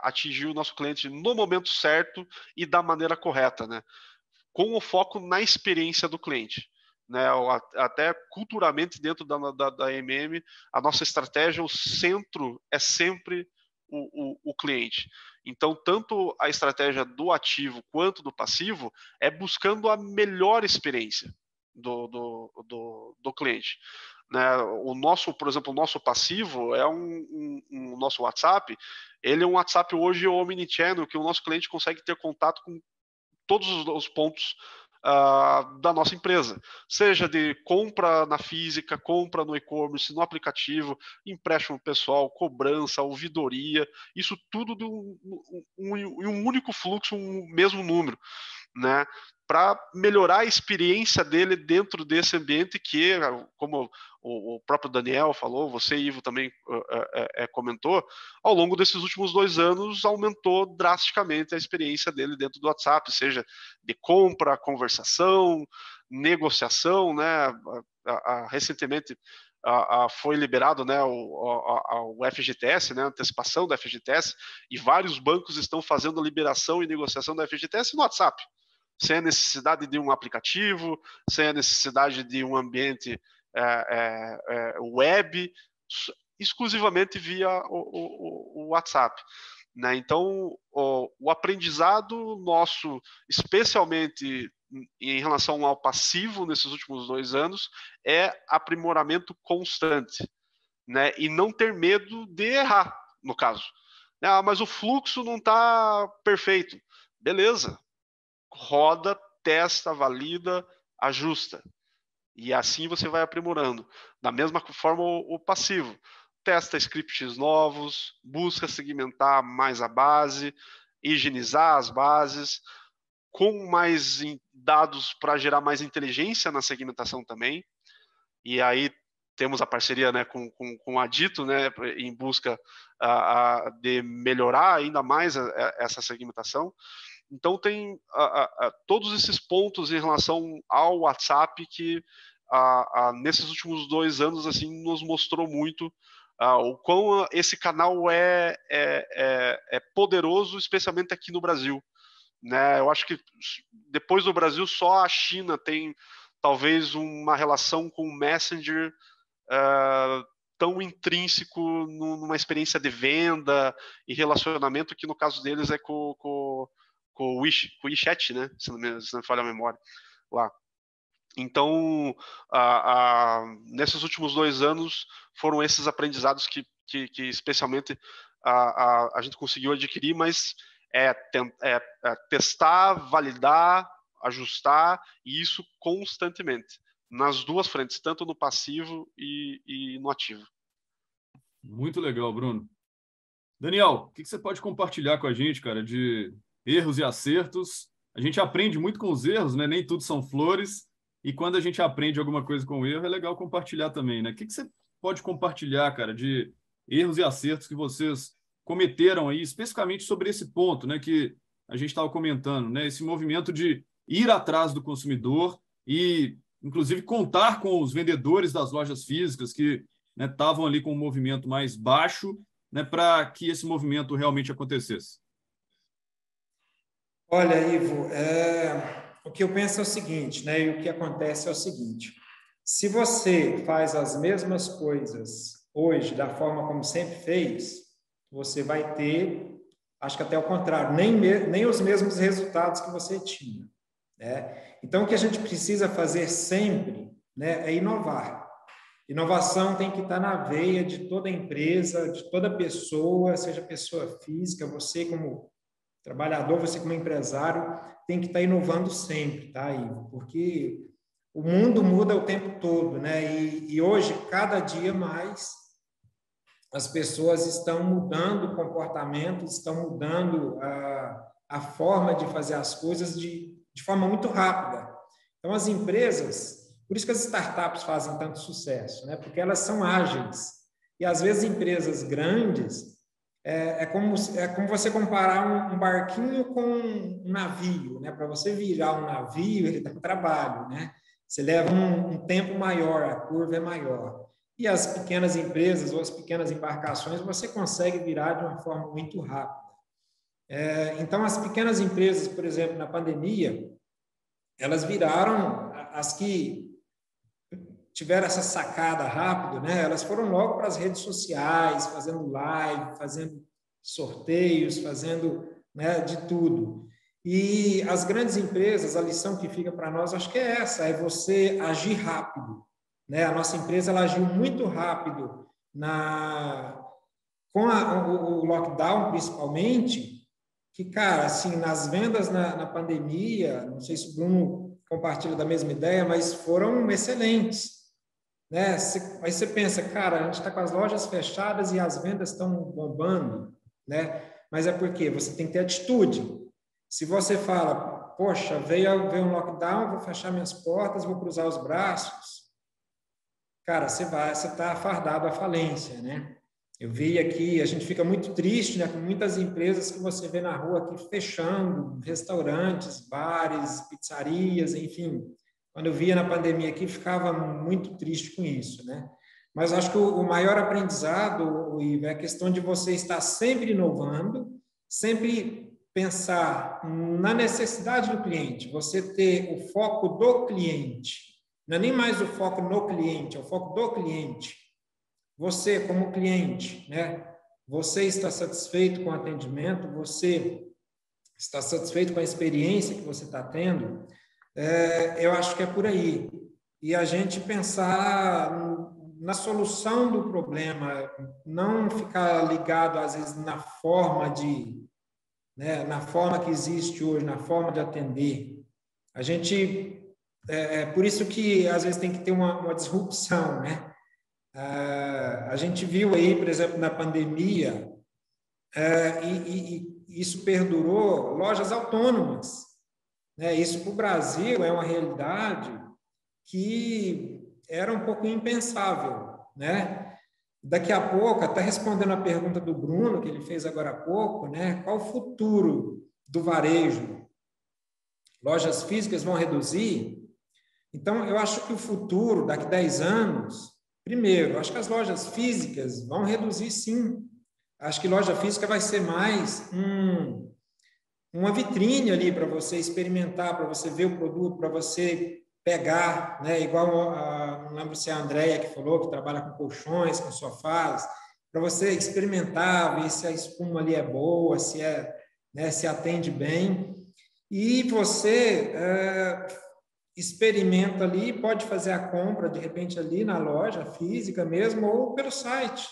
atingir o nosso cliente no momento certo e da maneira correta, né? Com o foco na experiência do cliente, né? Até culturalmente dentro da MM, a nossa estratégia, o centro é sempre o cliente. Então, tanto a estratégia do ativo quanto do passivo é buscando a melhor experiência do cliente. Né? Por exemplo, o nosso passivo é o nosso WhatsApp, ele é um WhatsApp hoje omnichannel, que o nosso cliente consegue ter contato com todos os pontos da nossa empresa, seja de compra na física, compra no e-commerce, no aplicativo, empréstimo pessoal, cobrança, ouvidoria, isso tudo de um único fluxo, um mesmo número, né? Para melhorar a experiência dele dentro desse ambiente que, como o próprio Daniel falou, você, Ivo, também comentou, ao longo desses últimos 2 anos aumentou drasticamente a experiência dele dentro do WhatsApp, seja de compra, conversação, negociação, né? Recentemente foi liberado, né, o FGTS, né, a antecipação da FGTS, e vários bancos estão fazendo liberação e negociação da FGTS no WhatsApp, sem a necessidade de um aplicativo, sem a necessidade de um ambiente web, exclusivamente via o WhatsApp. Né? Então, o aprendizado nosso, especialmente em relação ao passivo nesses últimos 2 anos, é aprimoramento constante, né? E não ter medo de errar, no caso. Mas o fluxo não está perfeito. Beleza. Roda, testa, valida, ajusta. E assim você vai aprimorando. Da mesma forma, o passivo. Testa scripts novos, busca segmentar mais a base, higienizar as bases, com mais dados para gerar mais inteligência na segmentação também. E aí temos a parceria, né, com a Dito, né, em busca de melhorar ainda mais essa segmentação. Então tem todos esses pontos em relação ao WhatsApp que nesses últimos 2 anos assim nos mostrou muito o quão esse canal é poderoso, especialmente aqui no Brasil, né? Eu acho que depois do Brasil só a China tem talvez uma relação com o Messenger tão intrínseco numa experiência de venda e relacionamento, que no caso deles é com o WeChat, né? Se não me falha a memória lá. Então, nesses últimos 2 anos, foram esses aprendizados que especialmente a gente conseguiu adquirir, mas testar, validar, ajustar, e isso constantemente, nas duas frentes, tanto no passivo e no ativo.
Muito legal, Bruno. Daniel, o que você pode compartilhar com a gente, cara, de erros e acertos? A gente aprende muito com os erros, né? Nem tudo são flores. E quando a gente aprende alguma coisa com o erro, é legal compartilhar também, né? O que você pode compartilhar, cara, de erros e acertos que vocês cometeram aí, especificamente sobre esse ponto, né? Que a gente estava comentando, né? Esse movimento de ir atrás do consumidor e, inclusive, contar com os vendedores das lojas físicas que, né, estavam ali com um movimento mais baixo, né, para que esse movimento realmente acontecesse.
Olha, Ivo, o que eu penso é o seguinte, né? E o que acontece é o seguinte: se você faz as mesmas coisas hoje da forma como sempre fez, você vai ter, acho que até o contrário, nem os mesmos resultados que você tinha, né? Então, o que a gente precisa fazer sempre, né, é inovar. Inovação tem que estar na veia de toda empresa, de toda pessoa, seja pessoa física, você como trabalhador, você como empresário, tem que estar inovando sempre, tá, Ivo? Porque o mundo muda o tempo todo, né? E hoje, cada dia mais, as pessoas estão mudando o comportamento, estão mudando a forma de fazer as coisas de forma muito rápida. Então, as empresas, por isso que as startups fazem tanto sucesso, né? Porque elas são ágeis. E, às vezes, empresas grandes, é como você comparar um barquinho com um navio, né? Para você virar um navio, ele dá um trabalho, né? Você leva um tempo maior, a curva é maior. E as pequenas empresas ou as pequenas embarcações, você consegue virar de uma forma muito rápida. Então, as pequenas empresas, por exemplo, na pandemia, elas viraram as que tiveram essa sacada rápido, né? Elas foram logo para as redes sociais, fazendo live, fazendo sorteios, fazendo, né, de tudo. E as grandes empresas, a lição que fica para nós, acho que é essa, é você agir rápido, né? A nossa empresa, ela agiu muito rápido com o lockdown, principalmente, que, cara, assim, nas vendas na pandemia, não sei se o Bruno compartilha da mesma ideia, mas foram excelentes, né? Aí você pensa, cara, a gente está com as lojas fechadas e as vendas estão bombando, né? Mas é porque você tem que ter atitude. Se você fala, poxa, veio um lockdown, vou fechar minhas portas, vou cruzar os braços, cara, você está fardado à falência, né? Eu vi aqui, a gente fica muito triste, né, com muitas empresas que você vê na rua aqui fechando, restaurantes, bares, pizzarias, enfim. Quando eu via na pandemia aqui, ficava muito triste com isso, né? Mas acho que o maior aprendizado, Ivo, é a questão de você estar sempre inovando, sempre pensar na necessidade do cliente, você ter o foco do cliente. Não é nem mais o foco no cliente, é o foco do cliente. Você, como cliente, né? Você está satisfeito com o atendimento? Você está satisfeito com a experiência que você está tendo? Eu acho que é por aí. E a gente pensar na solução do problema, não ficar ligado, às vezes, na forma na forma que existe hoje, na forma de atender. A gente... por isso que, às vezes, tem que ter uma disrupção, né? A gente viu aí, por exemplo, na pandemia, e isso perdurou, lojas autônomas, né? Isso para o Brasil é uma realidade que era um pouco impensável, né? Daqui a pouco, até respondendo a pergunta do Bruno, que ele fez agora há pouco, né? Qual o futuro do varejo? Lojas físicas vão reduzir? Então, eu acho que o futuro, daqui a 10 anos... Primeiro, acho que as lojas físicas vão reduzir, sim. Acho que loja física vai ser mais uma vitrine ali para você experimentar, para você ver o produto, para você pegar, né? Igual, não lembro se é a Andréia que falou, que trabalha com colchões, com sofás, para você experimentar, ver se a espuma ali é boa, se atende bem. E você experimenta ali, pode fazer a compra, de repente, ali na loja física mesmo, ou pelo site.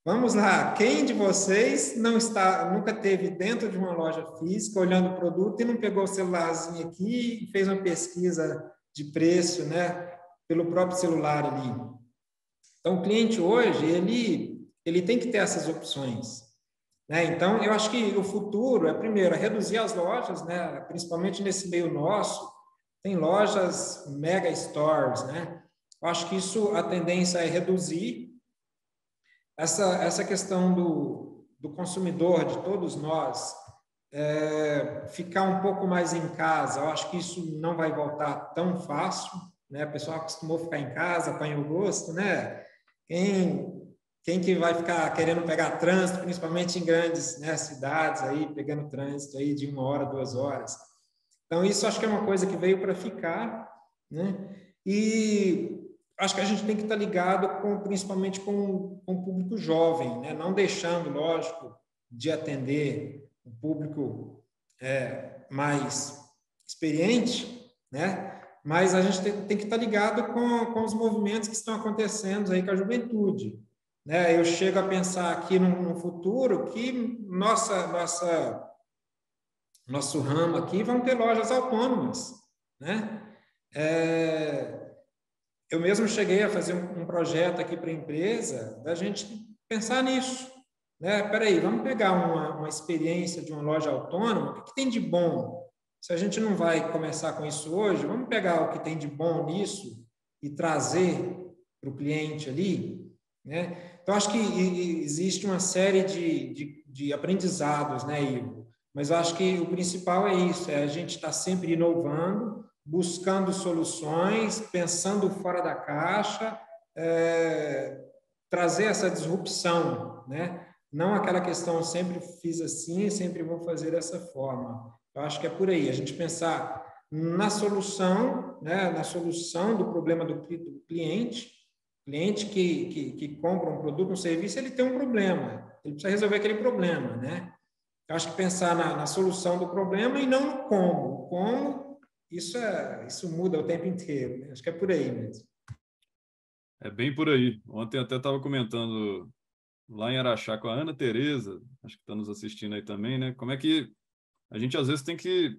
Vamos lá, quem de vocês nunca teve dentro de uma loja física, olhando o produto e não pegou o celularzinho aqui e fez uma pesquisa de preço, né, pelo próprio celular ali? Então, o cliente hoje, ele tem que ter essas opções, né? Então, eu acho que o futuro é, primeiro, reduzir as lojas, né, principalmente nesse meio nosso, tem lojas mega stores, né? Eu acho que a tendência é reduzir essa questão do consumidor, de todos nós, ficar um pouco mais em casa. Eu acho que isso não vai voltar tão fácil, né? O pessoal acostumou a ficar em casa, apanha o gosto, né? Quem que vai ficar querendo pegar trânsito, principalmente em grandes, né, cidades, aí, pegando trânsito aí de 1 hora, 2 horas. Então, isso acho que é uma coisa que veio para ficar, né? E acho que a gente tem que estar ligado principalmente com o público jovem, né? Não deixando, lógico, de atender o público mais experiente, né? Mas a gente tem que estar ligado com os movimentos que estão acontecendo aí com a juventude, né? Eu chego a pensar aqui no futuro que nosso ramo aqui vão ter lojas autônomas, né? Eu mesmo cheguei a fazer um projeto aqui para a empresa, da gente pensar nisso, né? Peraí, vamos pegar uma experiência de uma loja autônoma, o que tem de bom? Se a gente não vai começar com isso hoje, vamos pegar o que tem de bom nisso e trazer para o cliente ali, né? Então, acho que existe uma série de aprendizados, né, Ivo? Mas eu acho que o principal é isso, a gente estar sempre inovando, buscando soluções, pensando fora da caixa, trazer essa disrupção, né? Não aquela questão, sempre fiz assim, sempre vou fazer dessa forma. Eu acho que é por aí, a gente pensar na solução, né? Na solução do problema do cliente. O cliente que compra um produto, um serviço, ele tem um problema, ele precisa resolver aquele problema, né? Eu acho que pensar na solução do problema e não no como. O como, isso muda o tempo inteiro, né? Acho que é por aí mesmo.
É bem por aí. Ontem até estava comentando lá em Araxá com a Ana Tereza, acho que está nos assistindo aí também, né? Como é que a gente às vezes tem que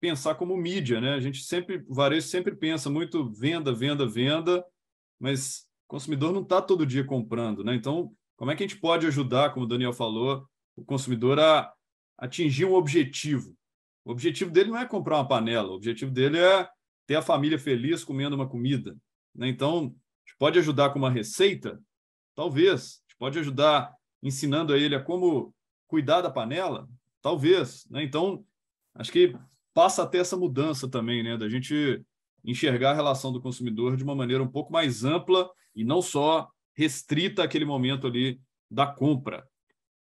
pensar como mídia, né? A gente sempre, o varejo sempre pensa muito venda, venda, venda, mas o consumidor não está todo dia comprando, né? Então, como é que a gente pode ajudar, como o Daniel falou, o consumidor a atingir um objetivo? O objetivo dele não é comprar uma panela, o objetivo dele é ter a família feliz comendo uma comida, né? Então, a gente pode ajudar com uma receita? Talvez. A gente pode ajudar ensinando a ele a como cuidar da panela? Talvez, né? Então, acho que passa a ter essa mudança também, né? Da gente enxergar a relação do consumidor de uma maneira um pouco mais ampla e não só restrita àquele momento ali da compra.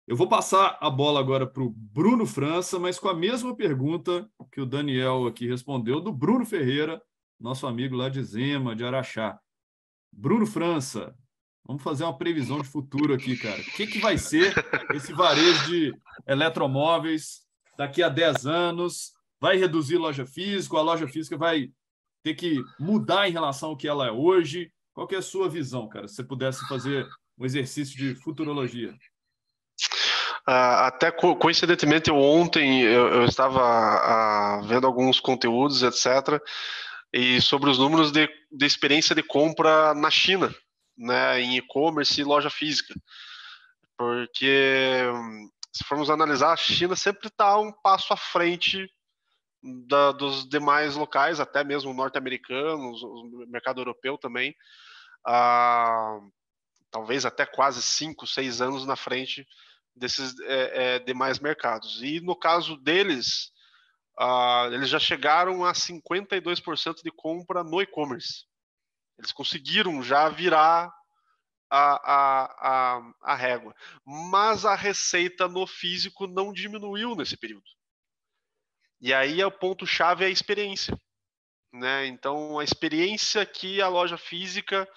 Eu vou passar a bola agora para o Bruno França, mas com a mesma pergunta que o Daniel aqui respondeu, do Bruno Ferreira, nosso amigo lá de Zema, de Araxá. Bruno França, vamos fazer uma previsão de futuro aqui, cara. O que vai ser esse varejo de eletromóveis daqui a 10 anos? Vai reduzir loja física? A loja física vai ter que mudar em relação ao que ela é hoje? Qual que é a sua visão, cara? Se você pudesse fazer um exercício de futurologia.
Até coincidentemente, ontem eu estava vendo alguns conteúdos, etc., e sobre os números de experiência de compra na China, né, em e-commerce e loja física. Porque, se formos analisar, a China sempre está um passo à frente dos demais locais, até mesmo norte-americanos, o mercado europeu também, talvez até quase 5, 6 anos na frente desses demais mercados. E no caso deles, eles já chegaram a 52% de compra no e-commerce. Eles conseguiram já virar a régua. Mas a receita no físico não diminuiu nesse período. E aí o ponto-chave é a experiência, né? Então, a experiência que a loja física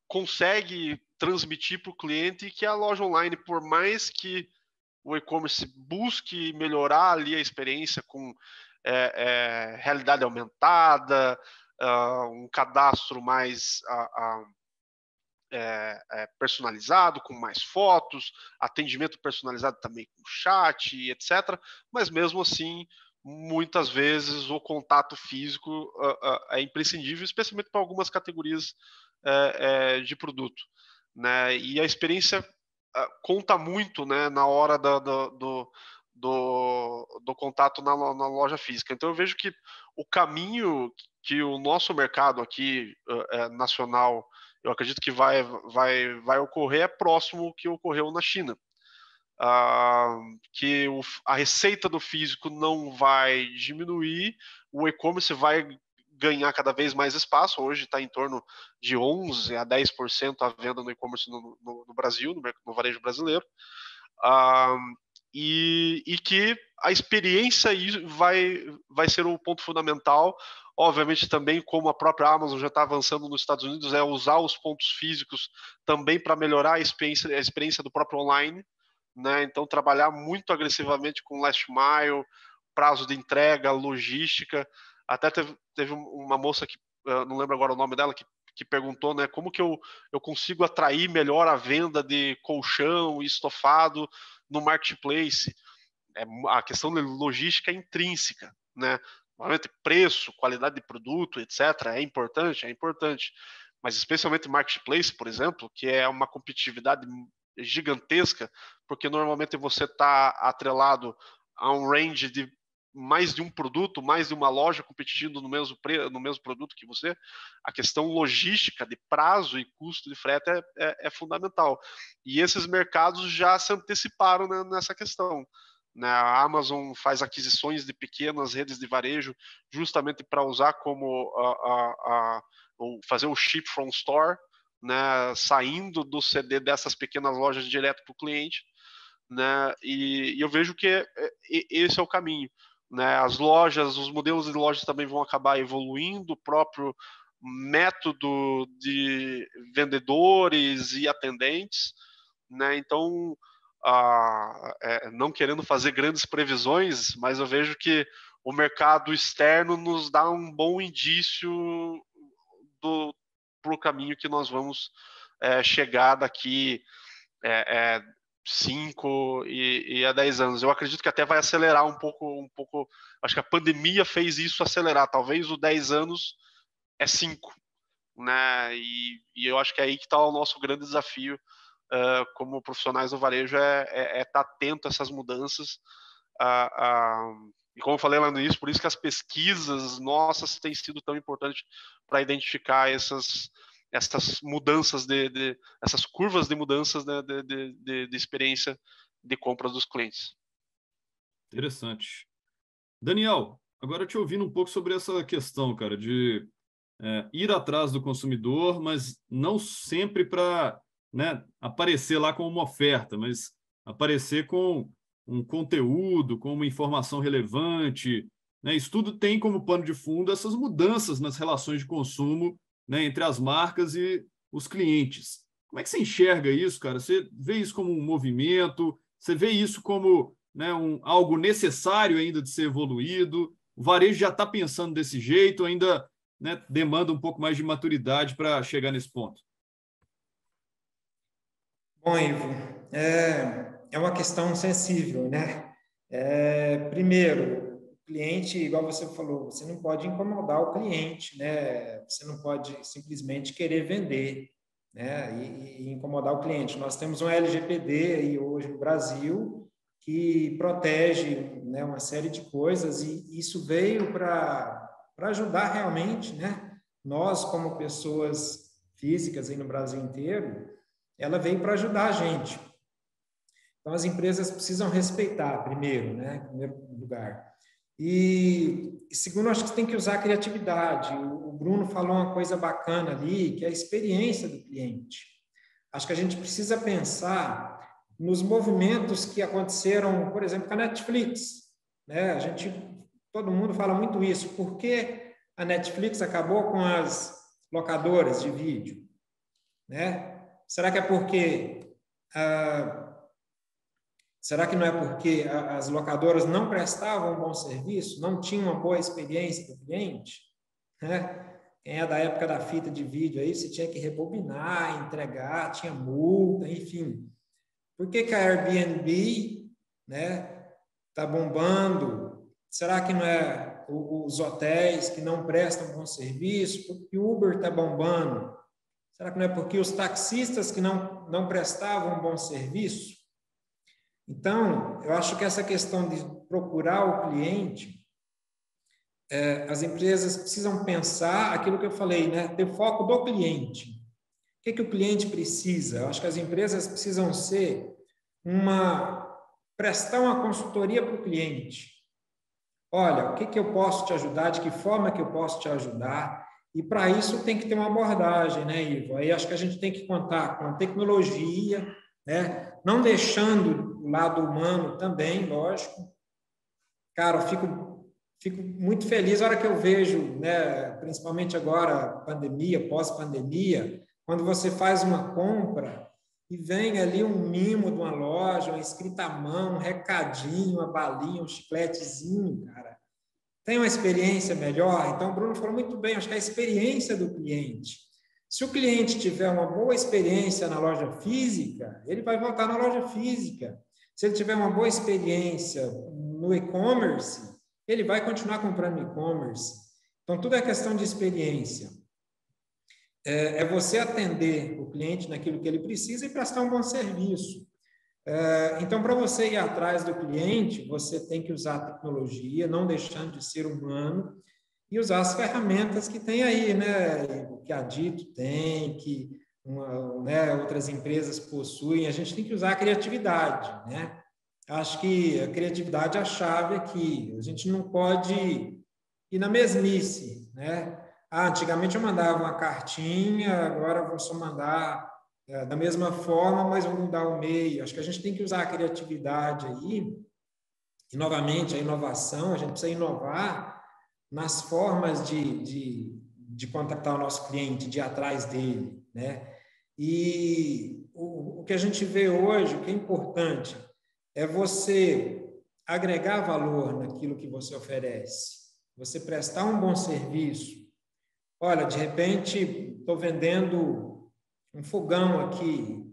consegue transmitir para o cliente, que a loja online, por mais que o e-commerce busque melhorar ali a experiência com realidade aumentada, um cadastro mais personalizado, com mais fotos, atendimento personalizado também com chat, etc. Mas mesmo assim, muitas vezes o contato físico é imprescindível, especialmente para algumas categorias de produto, né? E a experiência conta muito, né, na hora do contato na loja física. Então eu vejo que o caminho que o nosso mercado aqui nacional, eu acredito que vai ocorrer próximo que ocorreu na China. Que a receita do físico não vai diminuir, o e-commerce vai ganhar cada vez mais espaço. Hoje está em torno de 11% a 10% a venda no e-commerce no Brasil, no varejo brasileiro. E que a experiência vai ser o ponto fundamental. Obviamente também, como a própria Amazon já está avançando nos Estados Unidos, é usar os pontos físicos também para melhorar a experiência do próprio online, né? Então trabalhar muito agressivamente com last mile, prazo de entrega, logística. Até teve uma moça que, não lembro agora o nome dela, que perguntou, né, como que eu consigo atrair melhor a venda de colchão e estofado no marketplace. A questão de logística é intrínseca, né? Obviamente, preço, qualidade de produto, etc. É importante, mas especialmente marketplace, por exemplo, que é uma competitividade gigantesca, porque normalmente você está atrelado a um range de mais de um produto, mais de uma loja competindo no mesmo produto que você. A questão logística de prazo e custo de frete é fundamental. E esses mercados já se anteciparam, né, nessa questão. A Amazon faz aquisições de pequenas redes de varejo justamente para usar como fazer o ship from store, né, saindo do CD dessas pequenas lojas direto para o cliente, né, e eu vejo que esse é o caminho, né. As lojas, os modelos de lojas também vão acabar evoluindo, o próprio método de vendedores e atendentes, né. Então, não querendo fazer grandes previsões, mas eu vejo que o mercado externo nos dá um bom indício para o caminho que nós vamos chegar daqui 5 e a 10 anos. Eu acredito que até vai acelerar um pouco. Acho que a pandemia fez isso acelerar. Talvez o 10 anos é 5, né? E eu acho que é aí que está o nosso grande desafio como profissionais do varejo, estar atento a essas mudanças. E como eu falei lá no início, por isso que as pesquisas nossas têm sido tão importantes para identificar essas mudanças, essas curvas de mudanças, né, de experiência de compra dos clientes.
Interessante. Daniel, agora te ouvindo um pouco sobre essa questão, cara, de ir atrás do consumidor, mas não sempre para, né, aparecer lá com uma oferta, mas aparecer com um conteúdo, com uma informação relevante, né? Isso tudo tem como pano de fundo essas mudanças nas relações de consumo, né, entre as marcas e os clientes. Como é que você enxerga isso, cara? Você vê isso como um movimento? Você vê isso como, né, algo necessário ainda de ser evoluído? O varejo já está pensando desse jeito, ainda, né, demanda um pouco mais de maturidade para chegar nesse ponto?
Bom, Ivo, é uma questão sensível, né? Primeiro, o cliente, igual você falou, você não pode incomodar o cliente, né? Você não pode simplesmente querer vender, né? E incomodar o cliente. Nós temos um LGPD aí hoje no Brasil que protege, né, uma série de coisas, e isso veio para ajudar realmente, né? Nós, como pessoas físicas aí no Brasil inteiro, ela veio para ajudar a gente. Então, as empresas precisam respeitar, primeiro, né? Em primeiro lugar. E segundo, acho que você tem que usar a criatividade. O Bruno falou uma coisa bacana ali, que é a experiência do cliente. Acho que a gente precisa pensar nos movimentos que aconteceram, por exemplo, com a Netflix, né? Todo mundo fala muito isso. Por que a Netflix acabou com as locadoras de vídeo, né? Será que é porque Será que não é porque as locadoras não prestavam um bom serviço, não tinham uma boa experiência do cliente? Né? Quem é da época da fita de vídeo aí, você tinha que rebobinar, entregar, tinha multa, enfim. Por que a Airbnb, né, tá bombando? Será que não é os hotéis que não prestam bom serviço? Porque o Uber está bombando? Será que não é porque os taxistas que não prestavam um bom serviço? Então, eu acho que essa questão de procurar o cliente, as empresas precisam pensar aquilo que eu falei, né? Ter foco do cliente. O que o cliente precisa? Eu acho que as empresas precisam prestar uma consultoria para o cliente. Olha, o que eu posso te ajudar? De que forma que eu posso te ajudar? E para isso tem que ter uma abordagem, né, Ivo? Aí acho que a gente tem que contar com a tecnologia, né? Não deixando o lado humano também, lógico. Cara, eu fico muito feliz na hora que eu vejo, né, principalmente agora, pandemia, pós-pandemia, quando você faz uma compra e vem ali um mimo de uma loja, uma escrita à mão, um recadinho, uma balinha, um chicletezinho, cara. Tem uma experiência melhor? Então, o Bruno falou muito bem, acho que é a experiência do cliente. Se o cliente tiver uma boa experiência na loja física, ele vai voltar na loja física. Se ele tiver uma boa experiência no e-commerce, ele vai continuar comprando no e-commerce. Então, tudo é questão de experiência. É você atender o cliente naquilo que ele precisa e prestar um bom serviço. Então, para você ir atrás do cliente, você tem que usar a tecnologia, não deixando de ser humano, e usar as ferramentas que tem aí, né? Que a Dito tem, que outras empresas possuem. A gente tem que usar a criatividade, né? Acho que a criatividade é a chave aqui. A gente não pode ir na mesmice, né? Antigamente eu mandava uma cartinha, agora eu vou só mandar da mesma forma, mas vou mudar o meio. Acho que a gente tem que usar a criatividade aí, e novamente a inovação, a gente precisa inovar nas formas de contactar o nosso cliente, de ir atrás dele, né? E o que a gente vê hoje, o que é importante, é você agregar valor naquilo que você oferece, você prestar um bom serviço. Olha, de repente, estou vendendo um fogão aqui.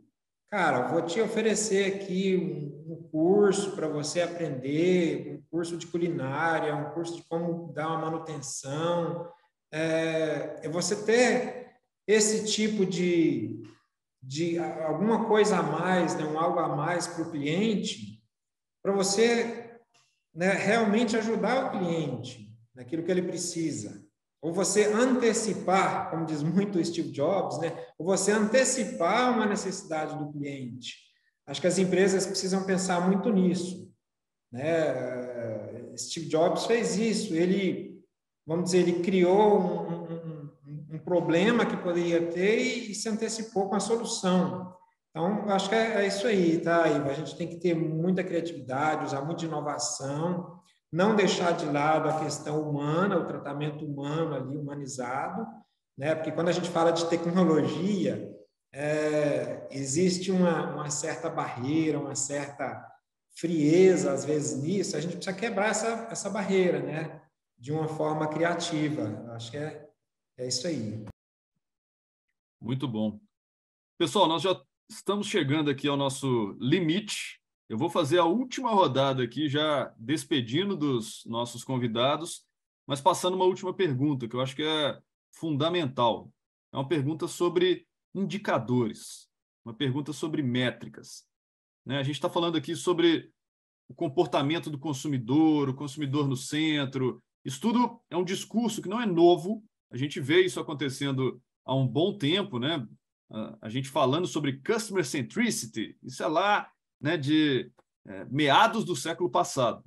Cara, vou te oferecer aqui um curso para você aprender, um curso de culinária, um curso de como dar uma manutenção. É você ter esse tipo de alguma coisa a mais, né, algo a mais para o cliente, para você, né, realmente ajudar o cliente naquilo que ele precisa. Ou você antecipar, como diz muito o Steve Jobs, né, ou você antecipar uma necessidade do cliente. Acho que as empresas precisam pensar muito nisso, né? Steve Jobs fez isso, vamos dizer, ele criou um problema que poderia ter e se antecipou com a solução. Então, acho que é isso aí, tá, Iva? A gente tem que ter muita criatividade, usar muita inovação, não deixar de lado a questão humana, o tratamento humano ali, humanizado, né? Porque quando a gente fala de tecnologia, existe uma certa barreira, uma certa frieza, às vezes, nisso. A gente precisa quebrar essa barreira, né? De uma forma criativa. Acho que é isso aí.
Muito bom. Pessoal, nós já estamos chegando aqui ao nosso limite. Eu vou fazer a última rodada aqui, já despedindo dos nossos convidados, mas passando uma última pergunta, que eu acho que é fundamental. É uma pergunta sobre indicadores, uma pergunta sobre métricas, né? A gente está falando aqui sobre o comportamento do consumidor, o consumidor no centro. Isso tudo é um discurso que não é novo, a gente vê isso acontecendo há um bom tempo, né? A gente falando sobre customer centricity, isso é lá, né, de meados do século passado.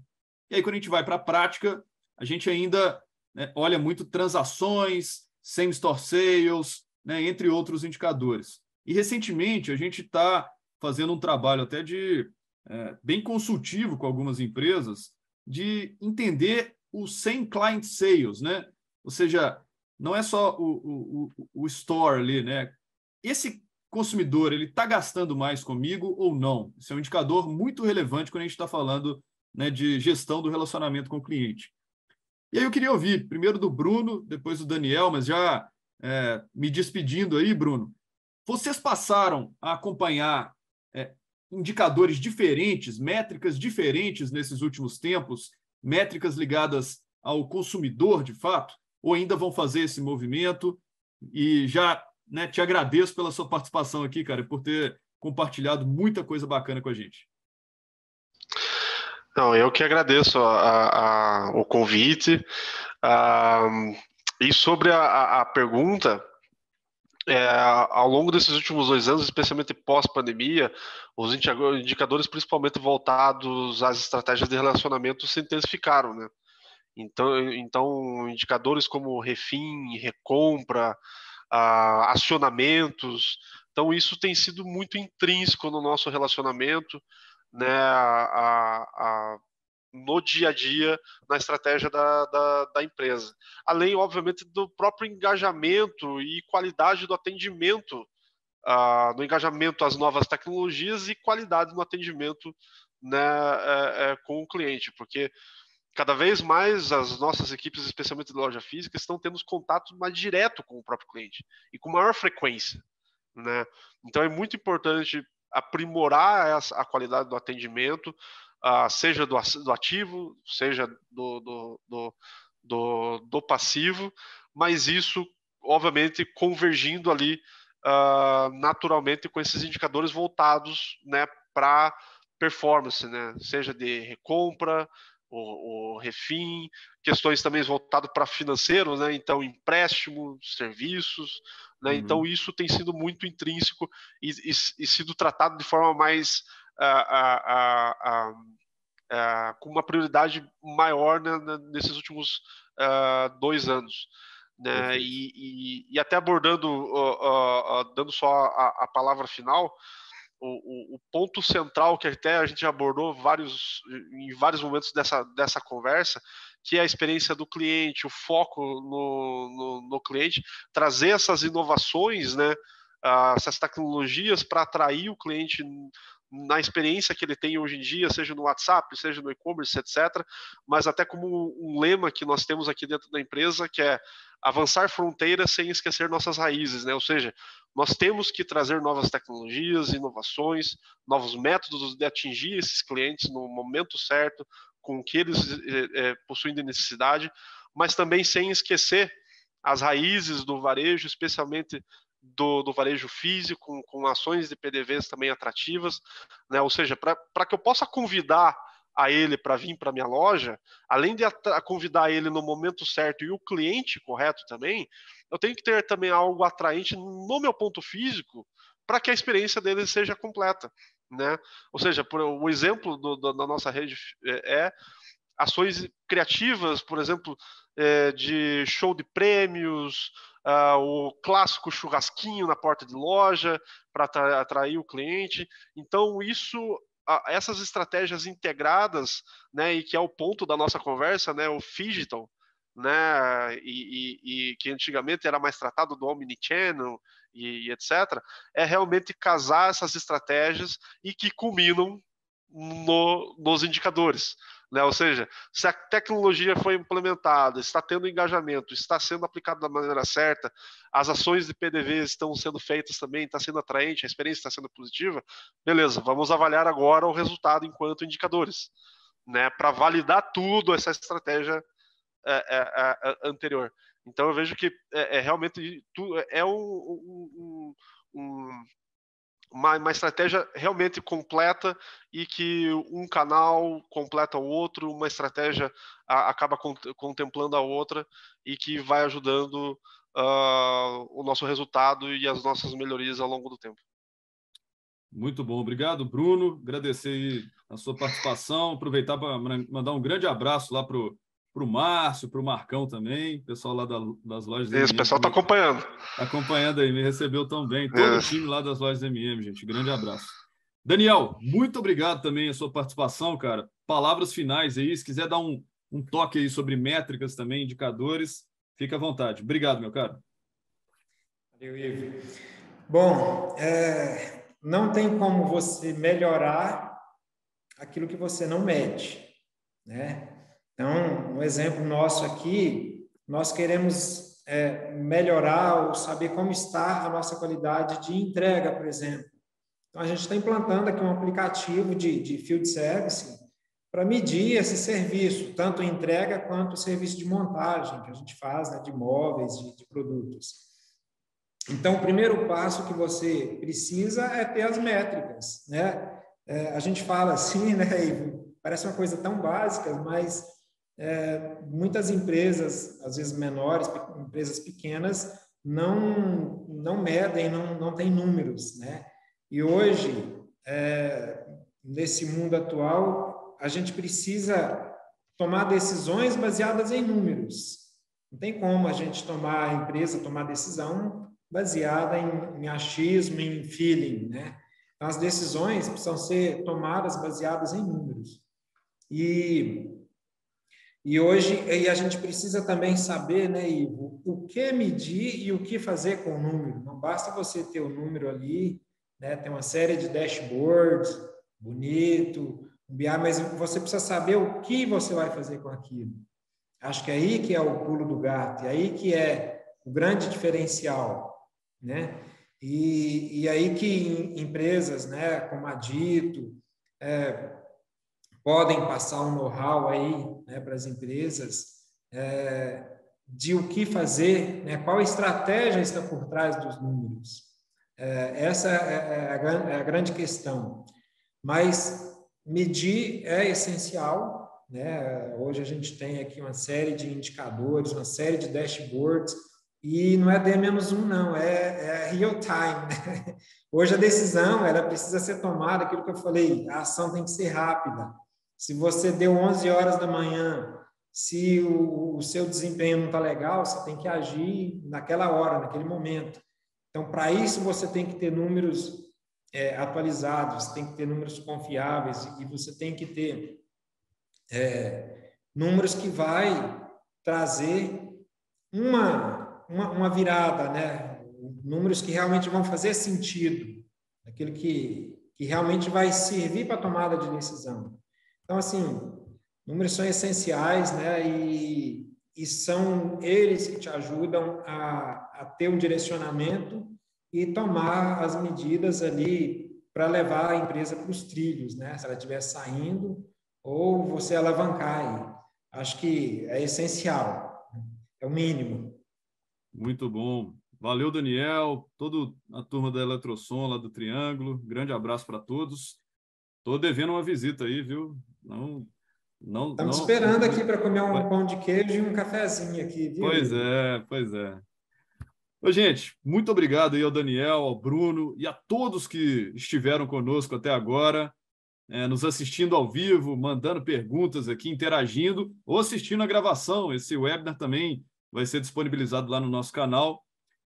E aí, quando a gente vai para a prática, a gente ainda, né, olha muito transações, same-store sales, né, entre outros indicadores. E, recentemente, a gente está fazendo um trabalho até bem consultivo com algumas empresas de entender o same client sales, né? Ou seja, não é só o store ali, né? Esse consumidor ele está gastando mais comigo ou não? Isso é um indicador muito relevante quando a gente está falando, né, de gestão do relacionamento com o cliente. E aí eu queria ouvir primeiro do Bruno, depois do Daniel, mas já me despedindo aí, Bruno. Vocês passaram a acompanhar indicadores diferentes, métricas diferentes nesses últimos tempos, métricas ligadas ao consumidor, de fato, ou ainda vão fazer esse movimento? E já, né, te agradeço pela sua participação aqui, cara, por ter compartilhado muita coisa bacana com a gente.
Não, eu que agradeço o convite. E sobre a pergunta, ao longo desses últimos 2 anos, especialmente pós-pandemia, os indicadores principalmente voltados às estratégias de relacionamento se intensificaram, né? Então indicadores como refim, recompra, acionamentos, então isso tem sido muito intrínseco no nosso relacionamento, né, no dia a dia, na estratégia da empresa. Além, obviamente, do próprio engajamento e qualidade do atendimento, no engajamento às novas tecnologias e qualidade no atendimento, né, com o cliente, porque cada vez mais as nossas equipes, especialmente de loja física, estão tendo contato mais direto com o próprio cliente e com maior frequência, né? Então é muito importante aprimorar a qualidade do atendimento, seja do ativo, seja do passivo, mas isso, obviamente, convergindo ali naturalmente com esses indicadores voltados, né, para performance, né? Seja de recompra, o refim, questões também voltadas para financeiro, né? Então, empréstimo, serviços, né? Então, isso tem sido muito intrínseco e sido tratado de forma mais com uma prioridade maior, né, nesses últimos 2 anos. Né? E até abordando, dando só a palavra final, o ponto central que até a gente abordou em vários momentos dessa conversa, que é a experiência do cliente, o foco no cliente, trazer essas inovações, né, essas tecnologias para atrair o cliente na experiência que ele tem hoje em dia, seja no WhatsApp, seja no e-commerce, etc. Mas até como um lema que nós temos aqui dentro da empresa, que é avançar fronteiras sem esquecer nossas raízes, né? Ou seja, nós temos que trazer novas tecnologias, inovações, novos métodos de atingir esses clientes no momento certo, com o que eles possuem de necessidade, mas também sem esquecer as raízes do varejo, especialmente do varejo físico, com ações de PDVs também atrativas, né? Ou seja, para que eu possa convidar a ele para vir para minha loja, além de convidar ele no momento certo e o cliente correto também, eu tenho que ter também algo atraente no meu ponto físico para que a experiência dele seja completa, né? Ou seja, o exemplo da nossa rede é ações criativas, por exemplo, de show de prêmios, o clássico churrasquinho na porta de loja para atrair o cliente. Então, essas estratégias integradas, né, e que é o ponto da nossa conversa, né, o phygital, né, e que antigamente era mais tratado do omnichannel e etc., é realmente casar essas estratégias e que culminam nos indicadores. Né? Ou seja, se a tecnologia foi implementada, está tendo engajamento, está sendo aplicado da maneira certa, as ações de PDV estão sendo feitas também, está sendo atraente, a experiência está sendo positiva, beleza, vamos avaliar agora o resultado enquanto indicadores, né? Para validar tudo essa estratégia anterior. Então eu vejo que realmente é uma estratégia realmente completa e que um canal completa o outro, uma estratégia acaba contemplando a outra e que vai ajudando o nosso resultado e as nossas melhorias ao longo do tempo.
Muito bom, obrigado, Bruno. Agradecer aí a sua participação, aproveitar para mandar um grande abraço lá para o Márcio, para o Marcão também, pessoal lá das lojas
Esse pessoal está acompanhando.
Está acompanhando aí, me recebeu tão bem. Todo o time lá das lojas MM, gente. Grande abraço. Daniel, muito obrigado também a sua participação, cara. Palavras finais aí, se quiser dar um toque aí sobre métricas também, indicadores, fica à vontade. Obrigado, meu caro.
Valeu, Ivo. Bom, não tem como você melhorar aquilo que você não mede, né? Então, um exemplo nosso aqui, nós queremos melhorar ou saber como está a nossa qualidade de entrega, por exemplo. Então, a gente está implantando aqui um aplicativo de field service para medir esse serviço, tanto entrega quanto o serviço de montagem que a gente faz, né, de móveis, de produtos. Então, o primeiro passo que você precisa é ter as métricas, né? A gente fala assim, né, Ivo? Parece uma coisa tão básica, mas muitas empresas, às vezes menores, empresas pequenas, não medem, não têm números, né? E hoje, nesse mundo atual, a gente precisa tomar decisões baseadas em números. Não tem como a gente a empresa tomar decisão baseada em achismo, em feeling, né? Então, as decisões precisam ser tomadas baseadas em números. E hoje a gente precisa também saber, né, Ivo, o que medir e o que fazer com o número. Não basta você ter o número ali, né, tem uma série de dashboards, bonito, um BI, mas você precisa saber o que você vai fazer com aquilo. Acho que é aí que é o pulo do gato, é aí que é o grande diferencial, né? E aí que empresas, né, como a Dito, podem passar um know-how aí, né, para as empresas de o que fazer, né, qual estratégia está por trás dos números. Essa é a grande questão. Mas medir é essencial, né? Hoje a gente tem aqui uma série de indicadores, uma série de dashboards, e não é D-1, não, é real time, né? Hoje a decisão, ela precisa ser tomada, aquilo que eu falei, a ação tem que ser rápida. Se você deu 11 horas da manhã, se o seu desempenho não está legal, você tem que agir naquela hora, naquele momento. Então, para isso, você tem que ter números atualizados, você tem que ter números confiáveis e você tem que ter números que vai trazer uma virada, né? Números que realmente vão fazer sentido, aquilo que realmente vai servir para a tomada de decisão. Então, assim, números são essenciais, né? E são eles que te ajudam a ter um direcionamento e tomar as medidas ali para levar a empresa para os trilhos, né? Se ela estiver saindo ou você alavancar aí. Acho que é essencial, é o mínimo.
Muito bom. Valeu, Daniel, toda a turma da Eletrosom lá do Triângulo. Grande abraço para todos. Estou devendo uma visita aí, viu?
Estamos esperando aqui para comer um pão de queijo e um cafezinho aqui, viu?
Pois é. Ô, gente, muito obrigado aí ao Daniel, ao Bruno e a todos que estiveram conosco até agora, nos assistindo ao vivo, mandando perguntas aqui, interagindo ou assistindo a gravação. Esse webinar também vai ser disponibilizado lá no nosso canal.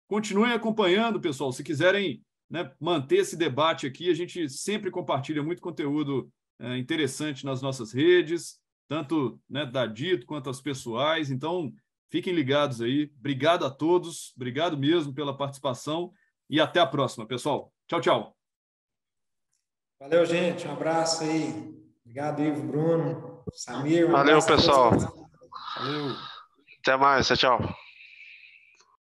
Continuem acompanhando, pessoal. Se quiserem, né, manter esse debate aqui, a gente sempre compartilha muito conteúdo interessante nas nossas redes, tanto, né, da Dito quanto as pessoais. Então, fiquem ligados aí. Obrigado a todos. Obrigado mesmo pela participação e até a próxima, pessoal. Tchau, tchau.
Valeu, gente. Um abraço aí. Obrigado, Ivo, Bruno, Samir.
Valeu, pessoal.
Valeu.
Até mais. Tchau, tchau.